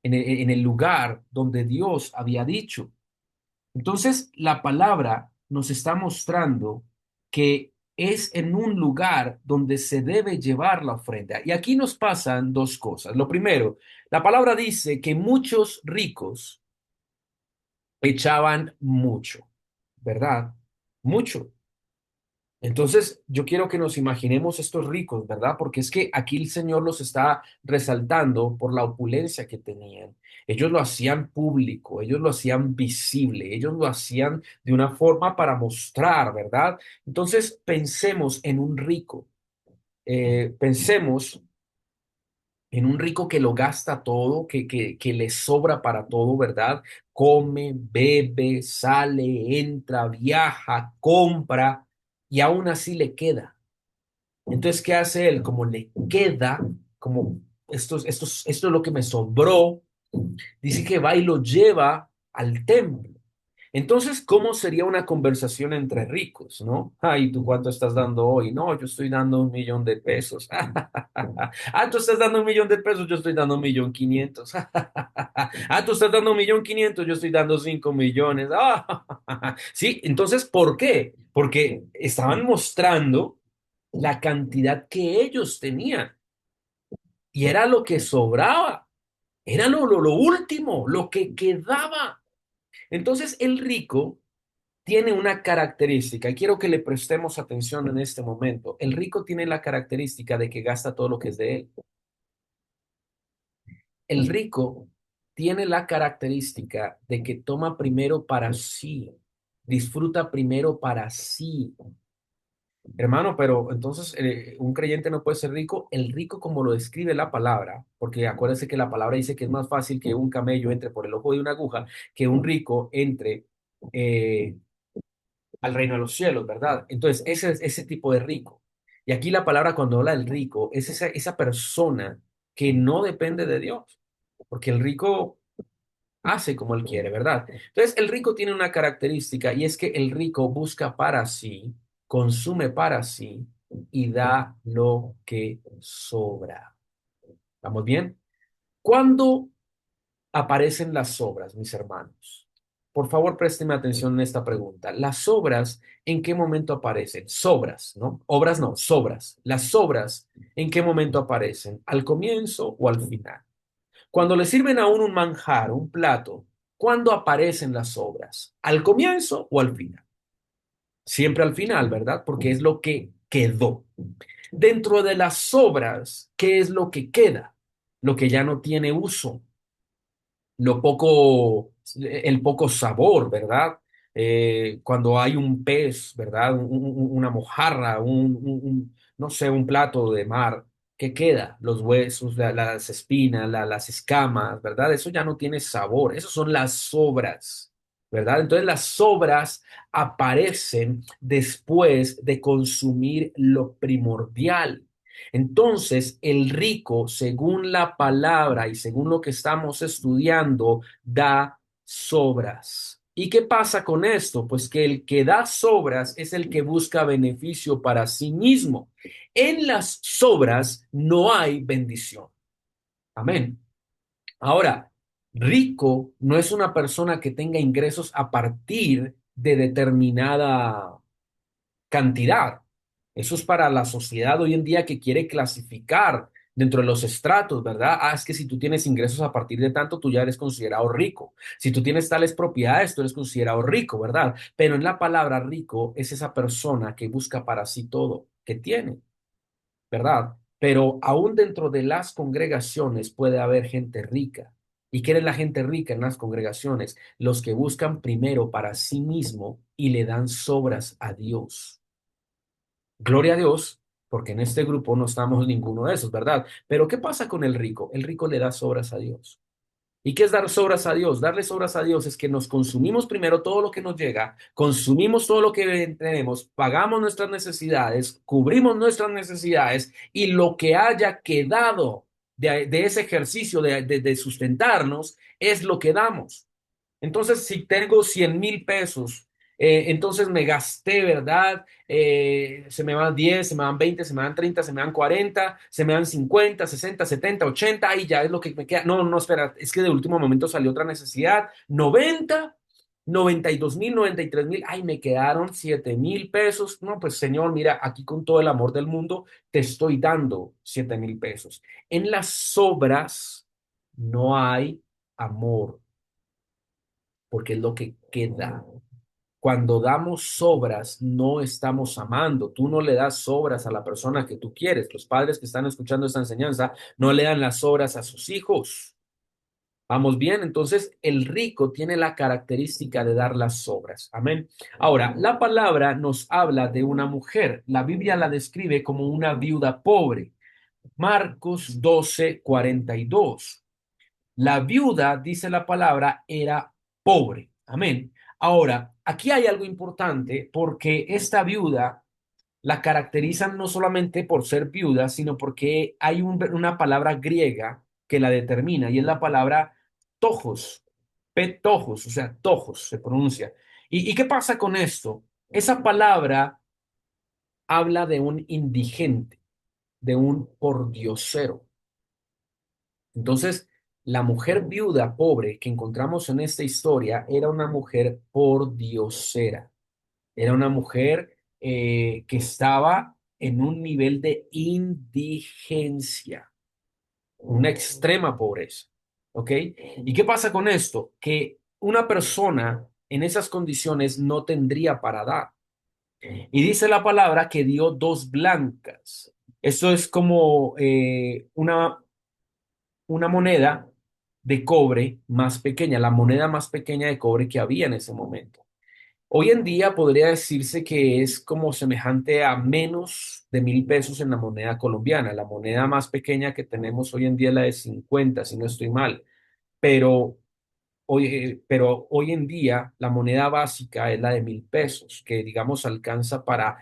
en el lugar donde Dios había dicho. Entonces, la palabra nos está mostrando que es en un lugar donde se debe llevar la ofrenda. Y aquí nos pasan dos cosas. Lo primero, la palabra dice que muchos ricos echaban mucho, ¿verdad? Mucho. Entonces, yo quiero que nos imaginemos estos ricos, ¿verdad? Porque es que aquí el Señor los está resaltando por la opulencia que tenían. Ellos lo hacían público, ellos lo hacían visible, ellos lo hacían de una forma para mostrar, ¿verdad? Entonces, pensemos en un rico, pensemos en un rico que lo gasta todo, que le sobra para todo, ¿verdad? Come, bebe, sale, entra, viaja, compra y aún así le queda. Entonces, ¿qué hace él? Como le queda, como esto es lo que me sobró, dice que va y lo lleva al templo. Entonces, ¿cómo sería una conversación entre ricos, no? Ay, ¿tú cuánto estás dando hoy? No, yo estoy dando 1 millón de pesos. Tú estás dando 1 millón de pesos, yo estoy dando 1.500.000. Tú estás dando 1.500.000, yo estoy dando 5 millones. Sí, entonces, ¿por qué? Porque estaban mostrando la cantidad que ellos tenían y era lo que sobraba, era lo último, lo que quedaba. Entonces, el rico tiene una característica, y quiero que le prestemos atención en este momento. El rico tiene la característica de que gasta todo lo que es de él. El rico tiene la característica de que toma primero para sí, disfruta primero para sí. Hermano, pero entonces un creyente no puede ser rico. El rico, como lo describe la palabra, porque acuérdense que la palabra dice que es más fácil que un camello entre por el ojo de una aguja que un rico entre eh, al reino de los cielos, ¿verdad? Entonces, ese es ese tipo de rico. Y aquí la palabra cuando habla del rico es esa persona que no depende de Dios, porque el rico hace como él quiere, ¿verdad? Entonces, el rico tiene una característica y es que el rico busca para sí, consume para sí y da lo que sobra. ¿Estamos bien? ¿Cuándo aparecen las obras, mis hermanos? Por favor, présteme atención en esta pregunta. Las obras, ¿en qué momento aparecen? Sobras, ¿no? Obras no, sobras. Las obras, ¿en qué momento aparecen? ¿Al comienzo o al final? Cuando le sirven a uno un manjar, un plato, ¿cuándo aparecen las obras? ¿Al comienzo o al final? Siempre al final, ¿verdad? Porque es lo que quedó. Dentro de las obras, ¿qué es lo que queda? Lo que ya no tiene uso, lo poco, el poco sabor, ¿verdad? Cuando hay un pez, ¿verdad? Una mojarra, no sé, un plato de mar, ¿qué queda? Los huesos, las espinas, las escamas, ¿verdad? Eso ya no tiene sabor, esas son las sobras, ¿verdad? Entonces las sobras aparecen después de consumir lo primordial. Entonces, el rico, según la palabra y según lo que estamos estudiando, da sobras. ¿Y qué pasa con esto? Pues que el que da sobras es el que busca beneficio para sí mismo. En las sobras no hay bendición. Amén. Ahora, rico no es una persona que tenga ingresos a partir de determinada cantidad. Eso es para la sociedad hoy en día que quiere clasificar dentro de los estratos, ¿verdad? Ah, es que si tú tienes ingresos a partir de tanto, tú ya eres considerado rico. Si tú tienes tales propiedades, tú eres considerado rico, ¿verdad? Pero en la palabra rico es esa persona que busca para sí todo, que tiene, ¿verdad? Pero aún dentro de las congregaciones puede haber gente rica. ¿Y quién es la gente rica en las congregaciones? Los que buscan primero para sí mismo y le dan sobras a Dios. Gloria a Dios, porque en este grupo no estamos ninguno de esos, ¿verdad? Pero ¿qué pasa con el rico? El rico le da sobras a Dios. ¿Y qué es dar sobras a Dios? Darle sobras a Dios es que nos consumimos primero todo lo que nos llega, consumimos todo lo que tenemos, pagamos nuestras necesidades, cubrimos nuestras necesidades y lo que haya quedado de ese ejercicio de sustentarnos es lo que damos. Entonces, si tengo 100.000 pesos, entonces me gasté, ¿verdad? Se me van 10, se me van 20, se me van 30, se me van 40, se me van 50, 60, 70, 80, y ya es lo que me queda. No, no, espera, es que de último momento salió otra necesidad. 90, 92.000, 93.000, ay, me quedaron 7.000 pesos. No, pues Señor, mira, aquí con todo el amor del mundo te estoy dando 7.000 pesos. En las sobras no hay amor porque es lo que queda. Cuando damos sobras, no estamos amando. Tú no le das sobras a la persona que tú quieres. Los padres que están escuchando esta enseñanza no le dan las sobras a sus hijos. Vamos bien, entonces el rico tiene la característica de dar las sobras. Amén. Ahora, la palabra nos habla de una mujer. La Biblia la describe como una viuda pobre. Marcos 12:42. La viuda, dice la palabra, era pobre. Amén. Ahora, aquí hay algo importante porque esta viuda la caracterizan no solamente por ser viuda, sino porque hay una palabra griega que la determina y es la palabra tojos, petojos, o sea, tojos se pronuncia. ¿Y qué pasa con esto? Esa palabra habla de un indigente, de un pordiosero. Entonces, la mujer viuda pobre que encontramos en esta historia era una mujer pordiosera, era una mujer que estaba en un nivel de indigencia, una extrema pobreza. ¿Ok? ¿Y qué pasa con esto? Que una persona en esas condiciones no tendría para dar. Y dice la palabra que dio dos blancas. Eso es como una moneda de cobre más pequeña, la moneda más pequeña de cobre que había en ese momento. Hoy en día podría decirse que es como semejante a menos de 1.000 pesos en la moneda colombiana. La moneda más pequeña que tenemos hoy en día es la de 50, si no estoy mal. Pero pero hoy en día la moneda básica es la de 1.000 pesos, que digamos alcanza para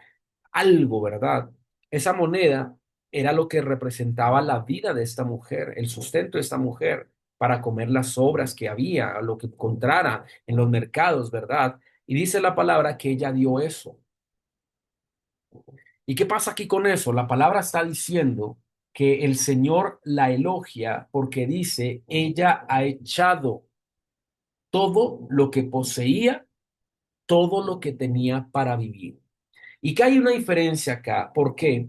algo, ¿verdad? Esa moneda era lo que representaba la vida de esta mujer, el sustento de esta mujer para comer las sobras que había, lo que encontrara en los mercados, ¿verdad? Y dice la palabra que ella dio eso. ¿Y qué pasa aquí con eso? La palabra está diciendo que el Señor la elogia porque dice, ella ha echado todo lo que poseía, todo lo que tenía para vivir. Y que hay una diferencia acá. ¿Por qué?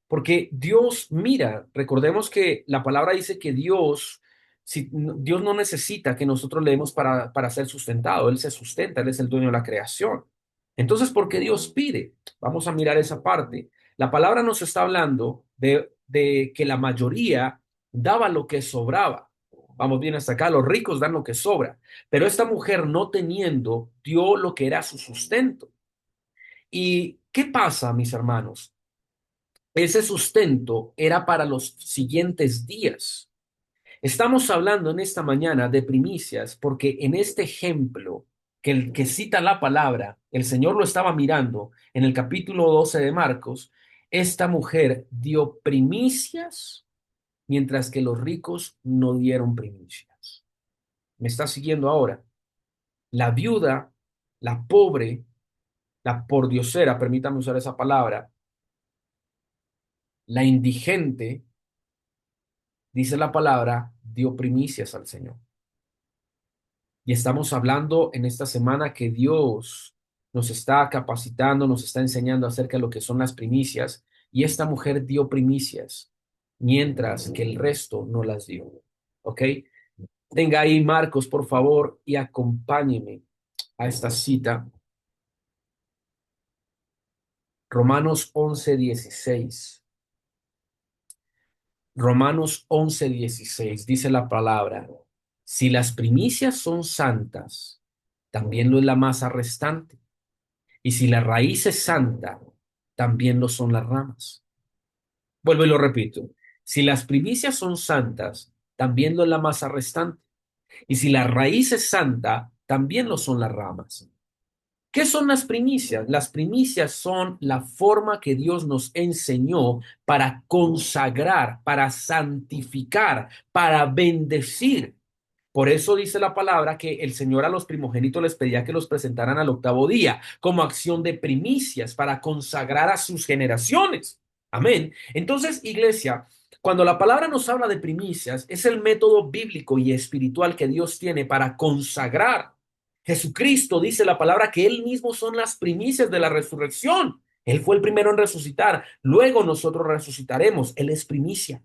Porque Dios mira, recordemos que la palabra dice que Dios, si, Dios no necesita que nosotros le demos para ser sustentado, Él se sustenta, Él es el dueño de la creación. Entonces, ¿por qué Dios pide? Vamos a mirar esa parte. La palabra nos está hablando de que la mayoría daba lo que sobraba. Vamos bien hasta acá, los ricos dan lo que sobra, pero esta mujer no teniendo dio lo que era su sustento. ¿Y qué pasa, mis hermanos? Ese sustento era para los siguientes días. Estamos hablando en esta mañana de primicias porque en este ejemplo que el que cita la palabra, el Señor lo estaba mirando en el capítulo 12 de Marcos, esta mujer dio primicias mientras que los ricos no dieron primicias. ¿Me está siguiendo ahora? La viuda, la pobre, la pordiosera, permítame usar esa palabra, la indigente, dice la palabra, dio primicias al Señor. Y estamos hablando en esta semana que Dios nos está capacitando, nos está enseñando acerca de lo que son las primicias. Y esta mujer dio primicias, mientras que el resto no las dio. ¿Ok? Tenga ahí Marcos, por favor, y acompáñeme a esta cita. Romanos 11:16. Romanos 11:16 dice la palabra, si las primicias son santas, también lo es la masa restante. Y si la raíz es santa, también lo son las ramas. Vuelvo y lo repito. Si las primicias son santas, también lo es la masa restante. Y si la raíz es santa, también lo son las ramas. ¿Qué son las primicias? Las primicias son la forma que Dios nos enseñó para consagrar, para santificar, para bendecir. Por eso dice la palabra que el Señor a los primogénitos les pedía que los presentaran al octavo día como acción de primicias para consagrar a sus generaciones. Amén. Entonces, iglesia, cuando la palabra nos habla de primicias, es el método bíblico y espiritual que Dios tiene para consagrar. Jesucristo dice la palabra que Él mismo son las primicias de la resurrección. Él fue el primero en resucitar. Luego nosotros resucitaremos. Él es primicia.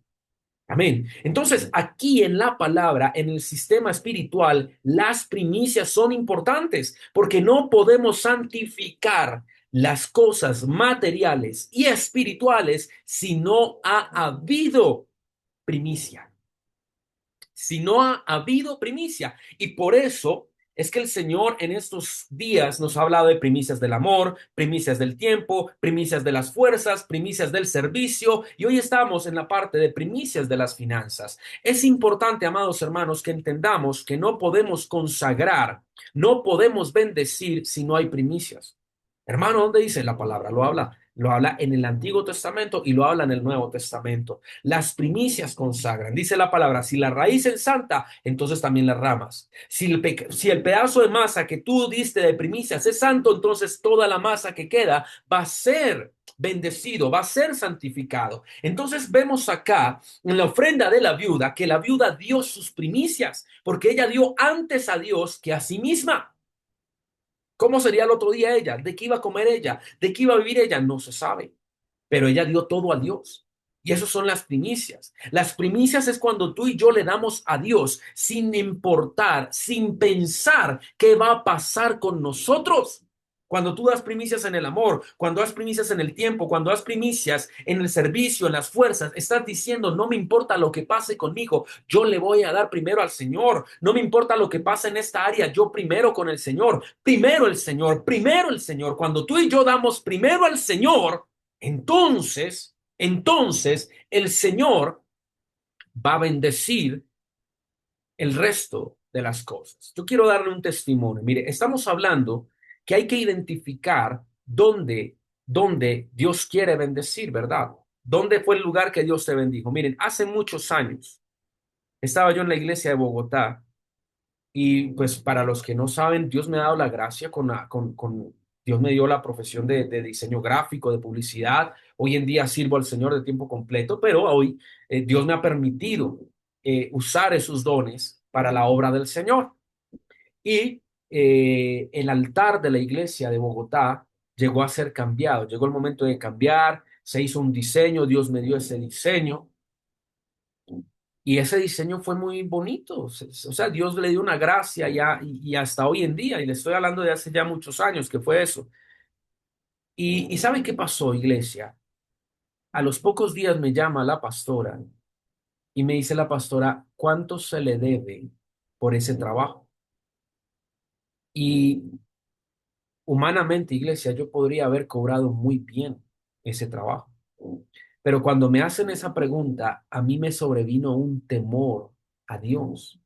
Amén. Entonces, aquí en la palabra, en el sistema espiritual, las primicias son importantes porque no podemos santificar las cosas materiales y espirituales si no ha habido primicia, si no ha habido primicia. Y por eso es que el Señor en estos días nos ha hablado de primicias del amor, primicias del tiempo, primicias de las fuerzas, primicias del servicio, y hoy estamos en la parte de primicias de las finanzas. Es importante, amados hermanos, que entendamos que no podemos consagrar, no podemos bendecir si no hay primicias. Hermano, ¿dónde dice la palabra? Lo habla en el Antiguo Testamento y lo habla en el Nuevo Testamento. Las primicias consagran. Dice la palabra, si la raíz es santa, entonces también las ramas. Si el pedazo de masa que tú diste de primicias es santo, entonces toda la masa que queda va a ser bendecido, va a ser santificado. Entonces vemos acá en la ofrenda de la viuda que la viuda dio sus primicias, porque ella dio antes a Dios que a sí misma. ¿Cómo sería el otro día ella? ¿De qué iba a comer ella? ¿De qué iba a vivir ella? No se sabe, pero ella dio todo a Dios. Y eso son las primicias. Las primicias es cuando tú y yo le damos a Dios sin importar, sin pensar qué va a pasar con nosotros. Cuando tú das primicias en el amor, cuando das primicias en el tiempo, cuando das primicias en el servicio, en las fuerzas, estás diciendo, no me importa lo que pase conmigo, yo le voy a dar primero al Señor. No me importa lo que pase en esta área, yo primero con el Señor. Primero el Señor, primero el Señor. Cuando tú y yo damos primero al Señor, entonces el Señor va a bendecir el resto de las cosas. Yo quiero darle un testimonio. Mire, estamos hablando que hay que identificar dónde Dios quiere bendecir, ¿verdad? ¿Dónde fue el lugar que Dios te bendijo? Miren, hace muchos años estaba yo en la iglesia de Bogotá y pues para los que no saben, Dios me ha dado la gracia Dios me dio la profesión de diseño gráfico, de publicidad. Hoy en día sirvo al Señor de tiempo completo, pero hoy Dios me ha permitido usar esos dones para la obra del Señor. Y el altar de la iglesia de Bogotá llegó a ser cambiado. Llegó el momento de cambiar, se hizo un diseño, Dios me dio ese diseño. Y ese diseño fue muy bonito. O sea, Dios le dio una gracia ya y hasta hoy en día, y le estoy hablando de hace ya muchos años que fue eso. Y ¿saben qué pasó, iglesia? A los pocos días me llama la pastora y me dice la pastora, ¿cuánto se le debe por ese trabajo? Y humanamente, iglesia, yo podría haber cobrado muy bien ese trabajo. Pero cuando me hacen esa pregunta, a mí me sobrevino un temor a Dios.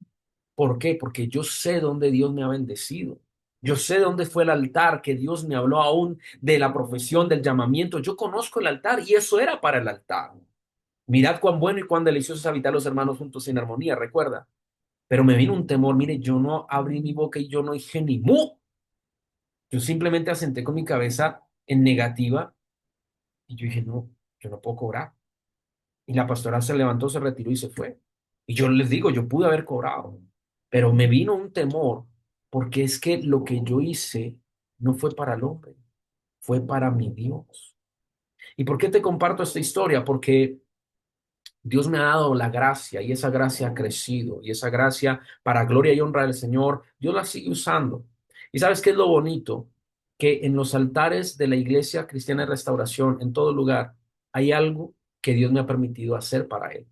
¿Por qué? Porque yo sé dónde Dios me ha bendecido. Yo sé dónde fue el altar que Dios me habló aún de la profesión, del llamamiento. Yo conozco el altar y eso era para el altar. Mirad cuán bueno y cuán delicioso es habitar los hermanos juntos en armonía, recuerda. Pero me vino un temor, mire, yo no abrí mi boca y yo no dije ni mu. Yo simplemente asenté con mi cabeza en negativa y yo dije, no, yo no puedo cobrar. Y la pastora se levantó, se retiró y se fue. Y yo les digo, yo pude haber cobrado, pero me vino un temor porque es que lo que yo hice no fue para el hombre, fue para mi Dios. ¿Y por qué te comparto esta historia? Porque Dios me ha dado la gracia y esa gracia ha crecido y esa gracia para gloria y honra del Señor, Dios la sigue usando. ¿Y sabes qué es lo bonito? Que en los altares de la Iglesia Cristiana de Restauración, en todo lugar, hay algo que Dios me ha permitido hacer para Él.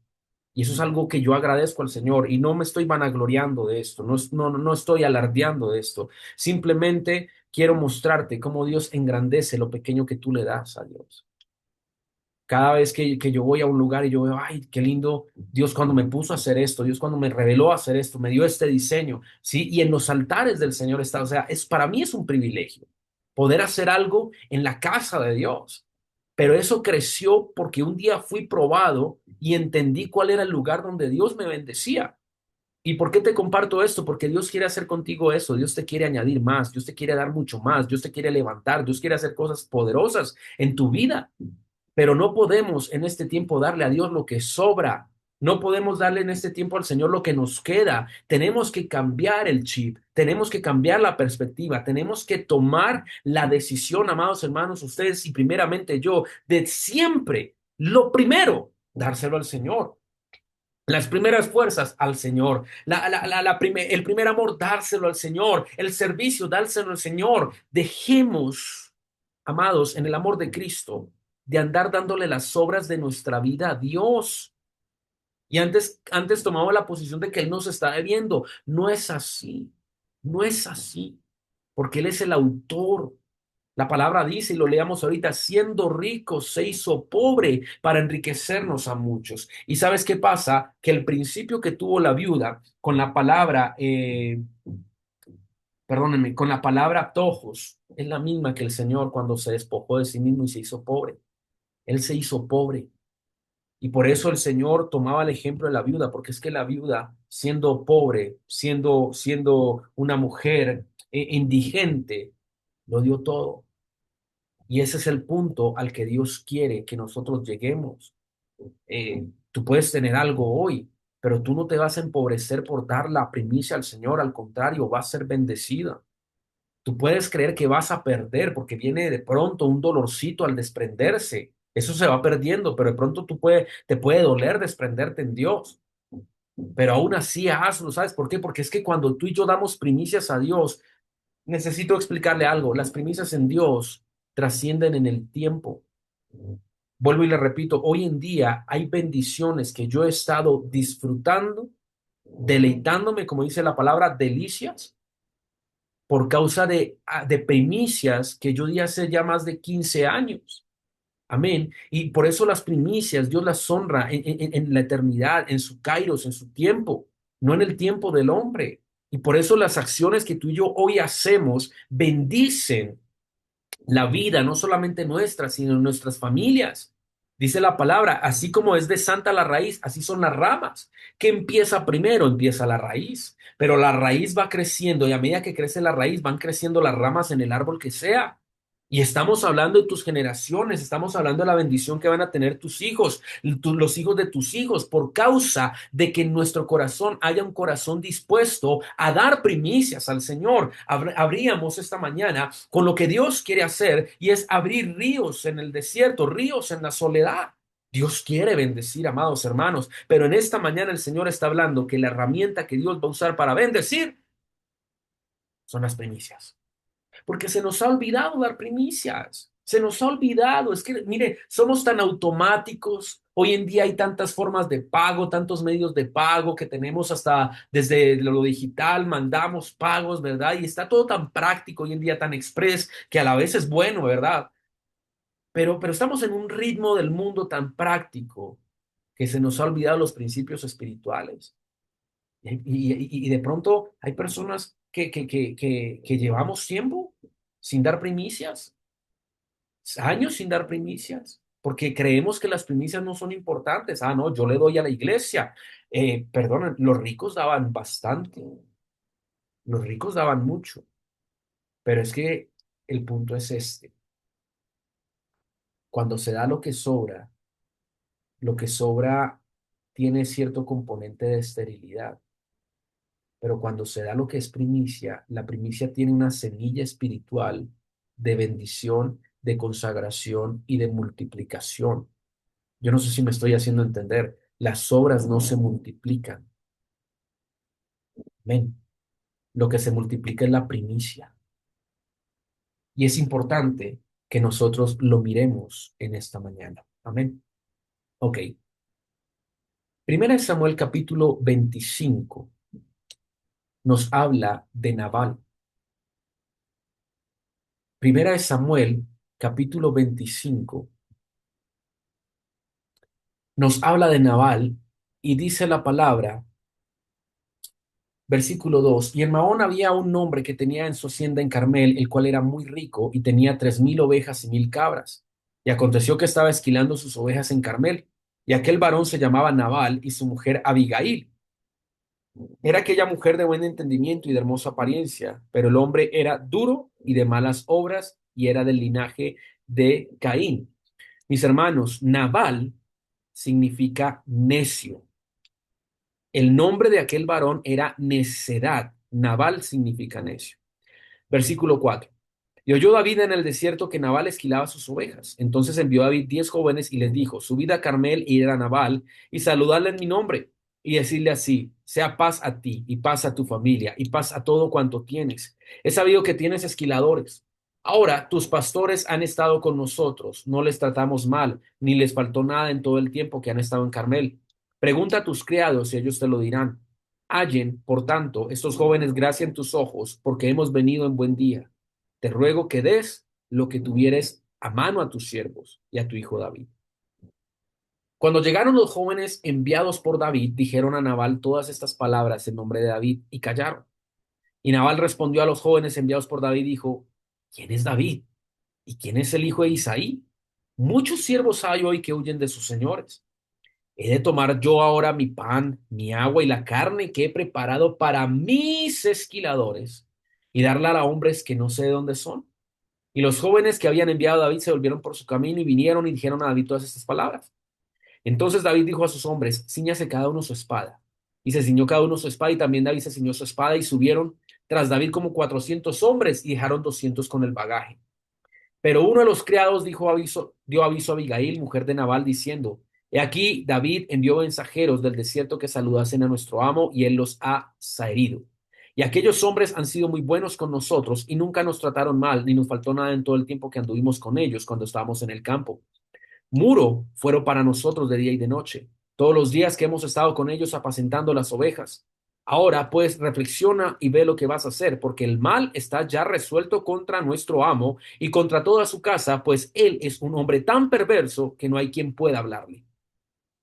Y eso es algo que yo agradezco al Señor y no me estoy vanagloriando de esto, no estoy alardeando de esto. Simplemente quiero mostrarte cómo Dios engrandece lo pequeño que tú le das a Dios. Cada vez que yo voy a un lugar y yo veo, ay, qué lindo Dios cuando me puso a hacer esto, Dios cuando me reveló a hacer esto, me dio este diseño, ¿sí? Y en los altares del Señor está, o sea, para mí es un privilegio poder hacer algo en la casa de Dios. Pero eso creció porque un día fui probado y entendí cuál era el lugar donde Dios me bendecía. ¿Y por qué te comparto esto? Porque Dios quiere hacer contigo eso, Dios te quiere añadir más, Dios te quiere dar mucho más, Dios te quiere levantar, Dios quiere hacer cosas poderosas en tu vida. Pero no podemos en este tiempo darle a Dios lo que sobra. No podemos darle en este tiempo al Señor lo que nos queda. Tenemos que cambiar el chip, tenemos que cambiar la perspectiva, tenemos que tomar la decisión, amados hermanos, ustedes y primeramente yo, de siempre, lo primero, dárselo al Señor. Las primeras fuerzas al Señor, el primer amor, dárselo al Señor, el servicio, dárselo al Señor. Dejemos, amados, en el amor de Cristo, de andar dándole las obras de nuestra vida a Dios. Y antes tomaba la posición de que Él nos está debiendo. No es así, no es así, porque Él es el autor. La palabra dice, y lo leamos ahorita, siendo rico se hizo pobre para enriquecernos a muchos. ¿Y sabes qué pasa? Que el principio que tuvo la viuda con la palabra, perdónenme, con la palabra tojos, es la misma que el Señor cuando se despojó de sí mismo y se hizo pobre. Él se hizo pobre. Y por eso el Señor tomaba el ejemplo de la viuda, porque es que la viuda, siendo pobre, siendo una mujer indigente, lo dio todo. Y ese es el punto al que Dios quiere que nosotros lleguemos. Tú puedes tener algo hoy, pero tú no te vas a empobrecer por dar la primicia al Señor, al contrario, vas a ser bendecida. Tú puedes creer que vas a perder porque viene de pronto un dolorcito al desprenderse. Eso se va perdiendo, pero de pronto te puede doler desprenderte en Dios. Pero aún así hazlo, ¿sabes por qué? Porque es que cuando tú y yo damos primicias a Dios, necesito explicarle algo. Las primicias en Dios trascienden en el tiempo. Vuelvo y le repito, hoy en día hay bendiciones que yo he estado disfrutando, deleitándome, como dice la palabra, delicias, por causa de primicias que yo di hace ya más de 15 años. Amén. Y por eso las primicias Dios las honra en la eternidad, en su kairos, en su tiempo, no en el tiempo del hombre. Y por eso las acciones que tú y yo hoy hacemos bendicen la vida, no solamente nuestra, sino nuestras familias. Dice la palabra, así como es de santa la raíz, así son las ramas. ¿Qué empieza primero? Empieza la raíz, pero la raíz va creciendo y a medida que crece la raíz van creciendo las ramas en el árbol que sea. Y estamos hablando de tus generaciones, estamos hablando de la bendición que van a tener tus hijos, los hijos de tus hijos, por causa de que en nuestro corazón haya un corazón dispuesto a dar primicias al Señor. Abríamos esta mañana con lo que Dios quiere hacer y es abrir ríos en el desierto, ríos en la soledad. Dios quiere bendecir, amados hermanos, pero en esta mañana el Señor está hablando que la herramienta que Dios va a usar para bendecir son las primicias, porque se nos ha olvidado dar primicias. Se nos ha olvidado. Es que, mire, somos tan automáticos. Hoy en día hay tantas formas de pago, tantos medios de pago que tenemos hasta desde lo digital, mandamos pagos, ¿verdad? Y está todo tan práctico hoy en día, tan express, que a la vez es bueno, ¿verdad? Pero estamos en un ritmo del mundo tan práctico que se nos ha olvidado los principios espirituales. Y de pronto hay personas que llevamos tiempo sin dar primicias, años sin dar primicias, porque creemos que las primicias no son importantes. Ah, no, yo le doy a la iglesia. Perdón, los ricos daban bastante, los ricos daban mucho, pero es que el punto es este. Cuando se da lo que sobra tiene cierto componente de esterilidad. Pero cuando se da lo que es primicia, la primicia tiene una semilla espiritual de bendición, de consagración y de multiplicación. Yo no sé si me estoy haciendo entender. Las obras no se multiplican. Amén. Lo que se multiplica es la primicia. Y es importante que nosotros lo miremos en esta mañana. Amén. Ok. Primera de Samuel capítulo 25 nos habla de Nabal. Primera de Samuel capítulo 25 nos habla de Nabal y dice la palabra, versículo 2. Y en Maón había un hombre que tenía en su hacienda en Carmel, el cual era muy rico y tenía 3000 ovejas y 1000 cabras. Y aconteció que estaba esquilando sus ovejas en Carmel. Y aquel varón se llamaba Nabal y su mujer Abigail. Era aquella mujer de buen entendimiento y de hermosa apariencia, pero el hombre era duro y de malas obras y era del linaje de Caín. Mis hermanos, Nabal significa necio. El nombre de aquel varón era Necedad. Nabal significa necio. Versículo 4. Y oyó David en el desierto que Nabal esquilaba sus ovejas. Entonces envió David 10 jóvenes y les dijo, subid a Carmel y ir a Nabal y saludadle en mi nombre y decirle así, sea paz a ti y paz a tu familia y paz a todo cuanto tienes. He sabido que tienes esquiladores. Ahora tus pastores han estado con nosotros, no les tratamos mal, ni les faltó nada en todo el tiempo que han estado en Carmel. Pregunta a tus criados y ellos te lo dirán. Hallen, por tanto, estos jóvenes gracia en tus ojos, porque hemos venido en buen día. Te ruego que des lo que tuvieres a mano a tus siervos y a tu hijo David. Cuando llegaron los jóvenes enviados por David, dijeron a Nabal todas estas palabras en nombre de David y callaron. Y Nabal respondió a los jóvenes enviados por David y dijo, ¿quién es David? ¿Y quién es el hijo de Isaí? Muchos siervos hay hoy que huyen de sus señores. ¿He de tomar yo ahora mi pan, mi agua y la carne que he preparado para mis esquiladores y darla a hombres que no sé de dónde son? Y los jóvenes que habían enviado a David se volvieron por su camino y vinieron y dijeron a David todas estas palabras. Entonces David dijo a sus hombres, ciñase cada uno su espada. Y se ciñó cada uno su espada y también David se ciñó su espada y subieron tras David como 400 hombres y dejaron 200 con el bagaje. Pero uno de los criados dio aviso a Abigail, mujer de Nabal, diciendo, he aquí David envió mensajeros del desierto que saludasen a nuestro amo y él los ha herido. Y aquellos hombres han sido muy buenos con nosotros y nunca nos trataron mal, ni nos faltó nada en todo el tiempo que anduvimos con ellos cuando estábamos en el campo. Muro fueron para nosotros de día y de noche, todos los días que hemos estado con ellos apacentando las ovejas. Ahora pues reflexiona y ve lo que vas a hacer, porque el mal está ya resuelto contra nuestro amo y contra toda su casa, pues él es un hombre tan perverso que no hay quien pueda hablarle.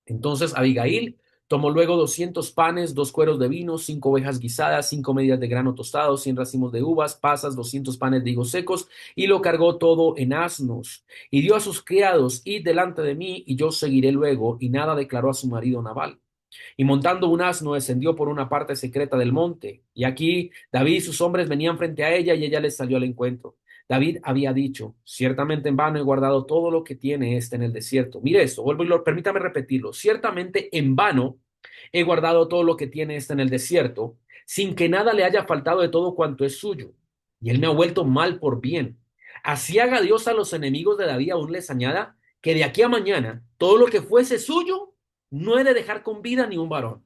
Entonces Abigail Tomó luego 200 panes, 2 cueros de vino, 5 ovejas guisadas, 5 medidas de grano tostado, 100 racimos de uvas, pasas, 200 panes de higos secos, y lo cargó todo en asnos. Y dio a sus criados: id delante de mí, y yo seguiré luego. Y nada declaró a su marido Nabal. Y montando un asno, descendió por una parte secreta del monte. Y aquí David y sus hombres venían frente a ella, y ella les salió al encuentro. David había dicho: ciertamente en vano he guardado todo lo que tiene este en el desierto. Mire esto, permítame repetirlo. Ciertamente en vano he guardado todo lo que tiene este en el desierto, sin que nada le haya faltado de todo cuanto es suyo. Y él me ha vuelto mal por bien. Así haga Dios a los enemigos de David, aún les añada que de aquí a mañana todo lo que fuese suyo no he de dejar con vida ni un varón.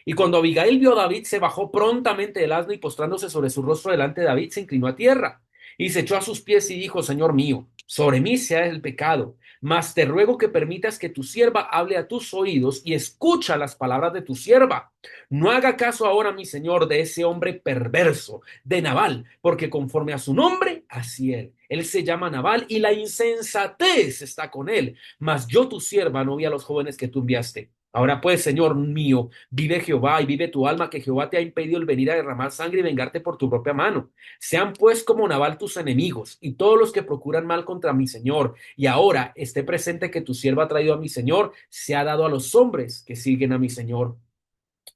Y cuando Abigail vio a David, se bajó prontamente del asno, y postrándose sobre su rostro delante de David, se inclinó a tierra y se echó a sus pies y dijo: Señor mío, sobre mí sea el pecado, mas te ruego que permitas que tu sierva hable a tus oídos y escucha las palabras de tu sierva. No haga caso ahora, mi señor, de ese hombre perverso, de Nabal, porque conforme a su nombre, así él se llama Nabal, y la insensatez está con él. Mas yo, tu sierva, no vi a los jóvenes que tú enviaste. Ahora pues, Señor mío, vive Jehová y vive tu alma, que Jehová te ha impedido el venir a derramar sangre y vengarte por tu propia mano. Sean pues como Nabal tus enemigos y todos los que procuran mal contra mi Señor. Y ahora esté presente que tu sierva ha traído a mi Señor, se ha dado a los hombres que siguen a mi Señor.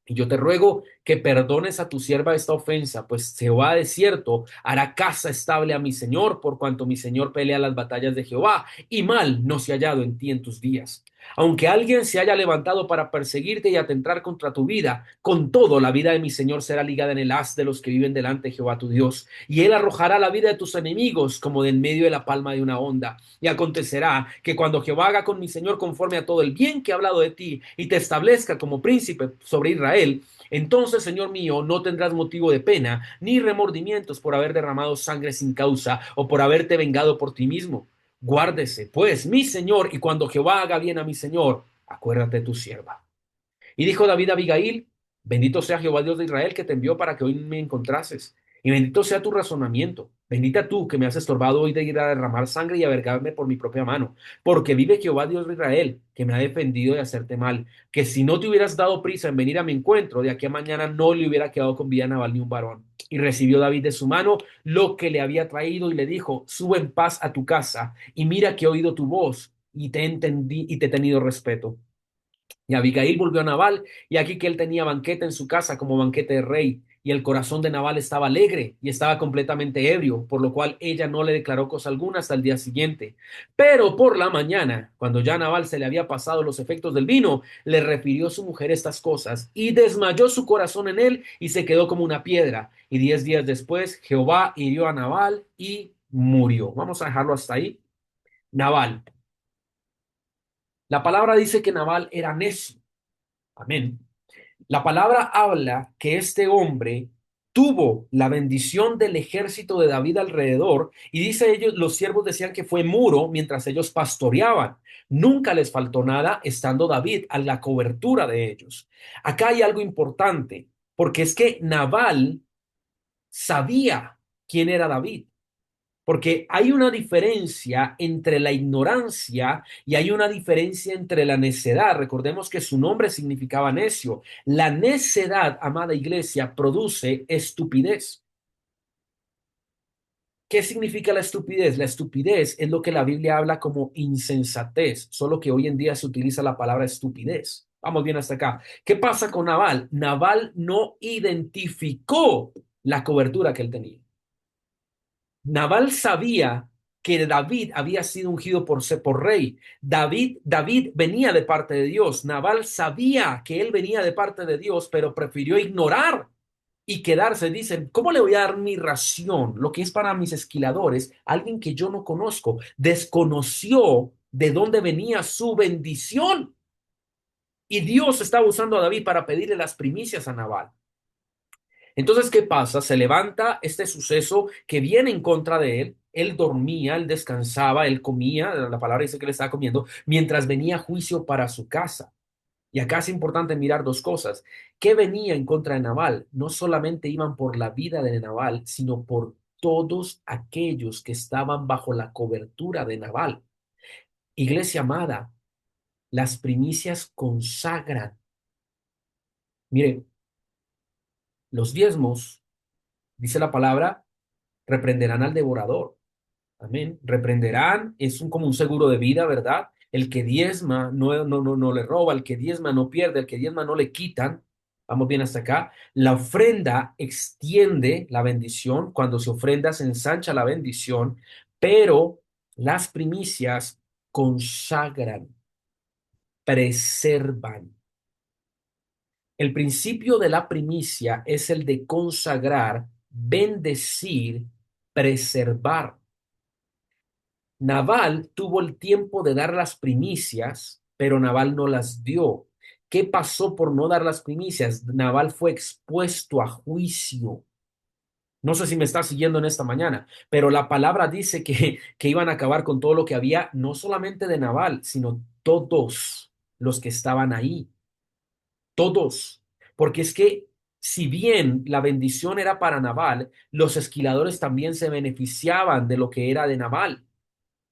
Y yo te ruego que perdones a tu sierva esta ofensa, pues Jehová de cierto hará casa estable a mi señor, por cuanto mi señor pelea las batallas de Jehová, y mal no se ha hallado en ti en tus días. Aunque alguien se haya levantado para perseguirte y atentar contra tu vida, con todo la vida de mi señor será ligada en el haz de los que viven delante de Jehová tu Dios, y él arrojará la vida de tus enemigos como de en medio de la palma de una onda. Y acontecerá que cuando Jehová haga con mi señor conforme a todo el bien que ha hablado de ti, y te establezca como príncipe sobre Israel, entonces, Señor mío, no tendrás motivo de pena ni remordimientos por haber derramado sangre sin causa o por haberte vengado por ti mismo. Guárdese, pues, mi Señor, y cuando Jehová haga bien a mi Señor, acuérdate de tu sierva. Y dijo David a Abigail: bendito sea Jehová Dios de Israel, que te envió para que hoy me encontrases. Y bendito sea tu razonamiento. Bendita tú, que me has estorbado hoy de ir a derramar sangre y a vergarme por mi propia mano. Porque vive Jehová Dios de Israel, que me ha defendido de hacerte mal. Que si no te hubieras dado prisa en venir a mi encuentro, de aquí a mañana no le hubiera quedado con vida a Nabal ni un varón. Y recibió David de su mano lo que le había traído, y le dijo: sube en paz a tu casa, y mira que he oído tu voz y te entendí y te he tenido respeto. Y Abigail volvió a Nabal, y aquí que él tenía banquete en su casa como banquete de rey. Y el corazón de Nabal estaba alegre y estaba completamente ebrio, por lo cual ella no le declaró cosa alguna hasta el día siguiente. Pero por la mañana, cuando ya a Nabal se le había pasado los efectos del vino, le refirió su mujer estas cosas, y desmayó su corazón en él, y se quedó como una piedra. Y 10 días después, Jehová hirió a Nabal y murió. Vamos a dejarlo hasta ahí. Nabal. La palabra dice que Nabal era necio. Amén. La palabra habla que este hombre tuvo la bendición del ejército de David alrededor, y dice ellos, los siervos decían que fue muro mientras ellos pastoreaban. Nunca les faltó nada estando David a la cobertura de ellos. Acá hay algo importante, porque es que Nabal sabía quién era David. Porque hay una diferencia entre la ignorancia y hay una diferencia entre la necedad. Recordemos que su nombre significaba necio. La necedad, amada iglesia, produce estupidez. ¿Qué significa la estupidez? La estupidez es lo que la Biblia habla como insensatez, solo que hoy en día se utiliza la palabra estupidez. Vamos bien hasta acá. ¿Qué pasa con Nabal? Nabal no identificó la cobertura que él tenía. Nabal sabía que David había sido ungido por rey. David venía de parte de Dios. Nabal sabía que él venía de parte de Dios, pero prefirió ignorar y quedarse. Dicen: ¿cómo le voy a dar mi ración? Lo que es para mis esquiladores, alguien que yo no conozco. Desconoció de dónde venía su bendición. Y Dios estaba usando a David para pedirle las primicias a Nabal. Entonces, ¿qué pasa? Se levanta este suceso que viene en contra de él. Él dormía, él descansaba, él comía, la palabra dice que él estaba comiendo, mientras venía juicio para su casa. Y acá es importante mirar dos cosas. ¿Qué venía en contra de Nabal? No solamente iban por la vida de Nabal, sino por todos aquellos que estaban bajo la cobertura de Nabal. Iglesia amada, las primicias consagran. Mire, los diezmos, dice la palabra, reprenderán al devorador. Amén. Reprenderán, es como un seguro de vida, ¿verdad? El que diezma no le roba, el que diezma no pierde, el que diezma no le quitan. Vamos bien hasta acá. La ofrenda extiende la bendición. Cuando se ofrenda se ensancha la bendición, pero las primicias consagran, preservan. El principio de la primicia es el de consagrar, bendecir, preservar. Nabal tuvo el tiempo de dar las primicias, pero Nabal no las dio. ¿Qué pasó por no dar las primicias? Nabal fue expuesto a juicio. No sé si me está siguiendo en esta mañana, pero la palabra dice que iban a acabar con todo lo que había, no solamente de Nabal, sino todos los que estaban ahí, todos. Porque es que si bien la bendición era para Nabal, los esquiladores también se beneficiaban de lo que era de Nabal.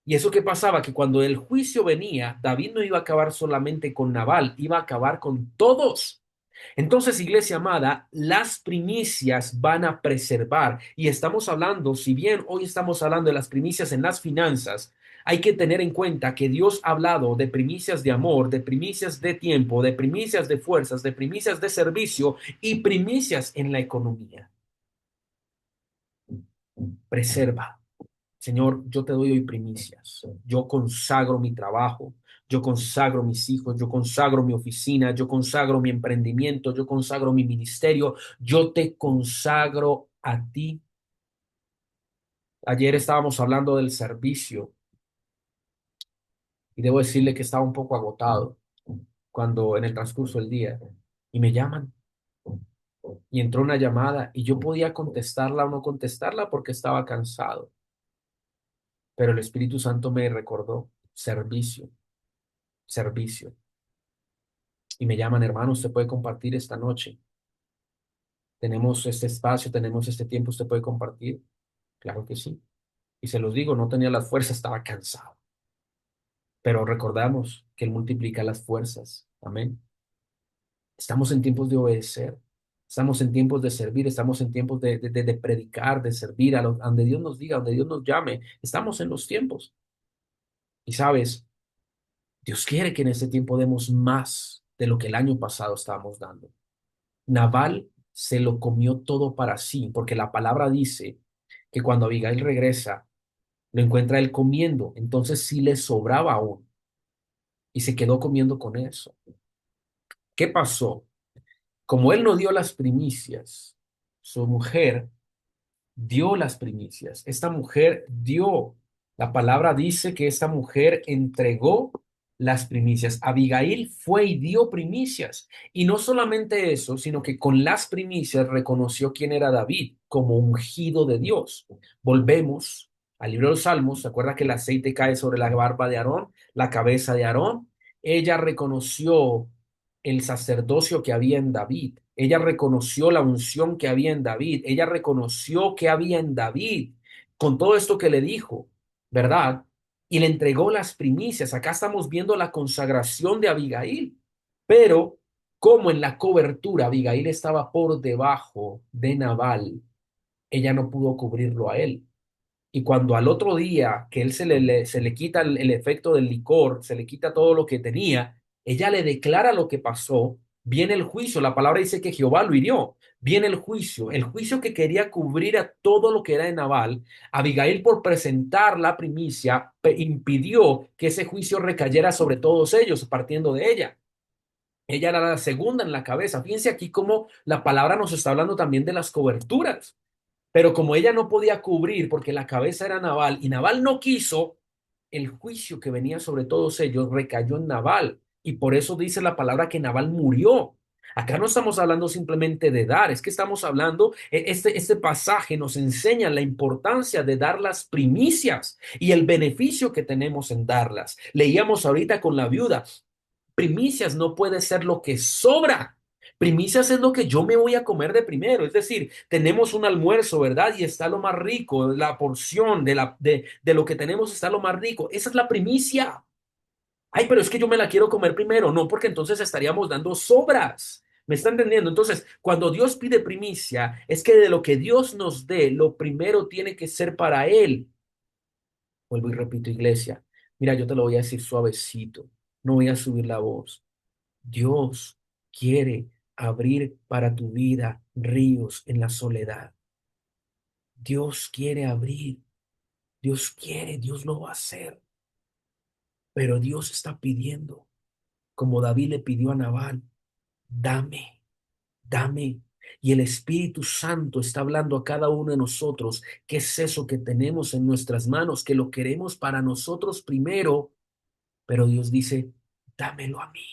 ¿Y eso qué pasaba? Que cuando el juicio venía, David no iba a acabar solamente con Nabal, iba a acabar con todos. Entonces, iglesia amada, las primicias van a preservar. Y estamos hablando, si bien hoy estamos hablando de las primicias en las finanzas, hay que tener en cuenta que Dios ha hablado de primicias de amor, de primicias de tiempo, de primicias de fuerzas, de primicias de servicio y primicias en la economía. Preserva. Señor, yo te doy hoy primicias. Yo consagro mi trabajo, yo consagro mis hijos, yo consagro mi oficina, yo consagro mi emprendimiento, yo consagro mi ministerio, yo te consagro a ti. Ayer estábamos hablando del servicio y debo decirle que estaba un poco agotado cuando en el transcurso del día y me llaman y entró una llamada y yo podía contestarla o no contestarla porque estaba cansado, pero el Espíritu Santo me recordó servicio, servicio. Y me llaman, hermano, usted puede compartir esta noche. Tenemos este espacio, tenemos este tiempo, usted puede compartir. Claro que sí. Y se los digo, no tenía las fuerzas, estaba cansado. Pero recordamos que Él multiplica las fuerzas. Amén. Estamos en tiempos de obedecer. Estamos en tiempos de servir. Estamos en tiempos de predicar, de servir a donde Dios nos diga, donde Dios nos llame. Estamos en los tiempos. Y sabes, Dios quiere que en este tiempo demos más de lo que el año pasado estábamos dando. Nabal se lo comió todo para sí, porque la palabra dice que cuando Abigail regresa, lo encuentra él comiendo, entonces sí le sobraba aún y se quedó comiendo con eso. ¿Qué pasó? Como él no dio las primicias, su mujer dio las primicias. Esta mujer dio, la palabra dice que esta mujer entregó las primicias. Abigail fue y dio primicias. Y no solamente eso, sino que con las primicias reconoció quién era David como ungido de Dios. Volvemos al libro de los Salmos. ¿Se acuerda que el aceite cae sobre la barba de Aarón, la cabeza de Aarón? Ella reconoció el sacerdocio que había en David. Ella reconoció la unción que había en David. Ella reconoció que había en David con todo esto que le dijo, ¿verdad? Y le entregó las primicias. Acá estamos viendo la consagración de Abigail. Pero como en la cobertura Abigail estaba por debajo de Nabal, ella no pudo cubrirlo a él. Y cuando al otro día que él se le quita el efecto del licor, se le quita todo lo que tenía, ella le declara lo que pasó, viene el juicio, la palabra dice que Jehová lo hirió, viene el juicio que quería cubrir a todo lo que era de Nabal. Abigail, por presentar la primicia, impidió que ese juicio recayera sobre todos ellos, partiendo de ella. Ella era la segunda en la cabeza. Fíjense aquí cómo la palabra nos está hablando también de las coberturas. Pero como ella no podía cubrir porque la cabeza era Nabal y Nabal no quiso, el juicio que venía sobre todos ellos recayó en Nabal. Y por eso dice la palabra que Nabal murió. Acá no estamos hablando simplemente de dar, es que estamos hablando, este pasaje nos enseña la importancia de dar las primicias y el beneficio que tenemos en darlas. Leíamos ahorita con la viuda, primicias no puede ser lo que sobra. Primicias es lo que yo me voy a comer de primero. Es decir, tenemos un almuerzo, ¿verdad? Y está lo más rico, la porción de lo que tenemos está lo más rico. Esa es la primicia. Ay, pero es que yo me la quiero comer primero. No, porque entonces estaríamos dando sobras. ¿Me está entendiendo? Entonces, cuando Dios pide primicia, es que de lo que Dios nos dé, lo primero tiene que ser para Él. Vuelvo y repito, iglesia. Mira, yo te lo voy a decir suavecito. No voy a subir la voz. Dios quiere abrir para tu vida ríos en la soledad. Dios quiere abrir. Dios quiere, Dios lo va a hacer. Pero Dios está pidiendo, como David le pidió a Nabal, dame, dame. Y el Espíritu Santo está hablando a cada uno de nosotros, qué es eso que tenemos en nuestras manos, que lo queremos para nosotros primero, pero Dios dice, dámelo a mí,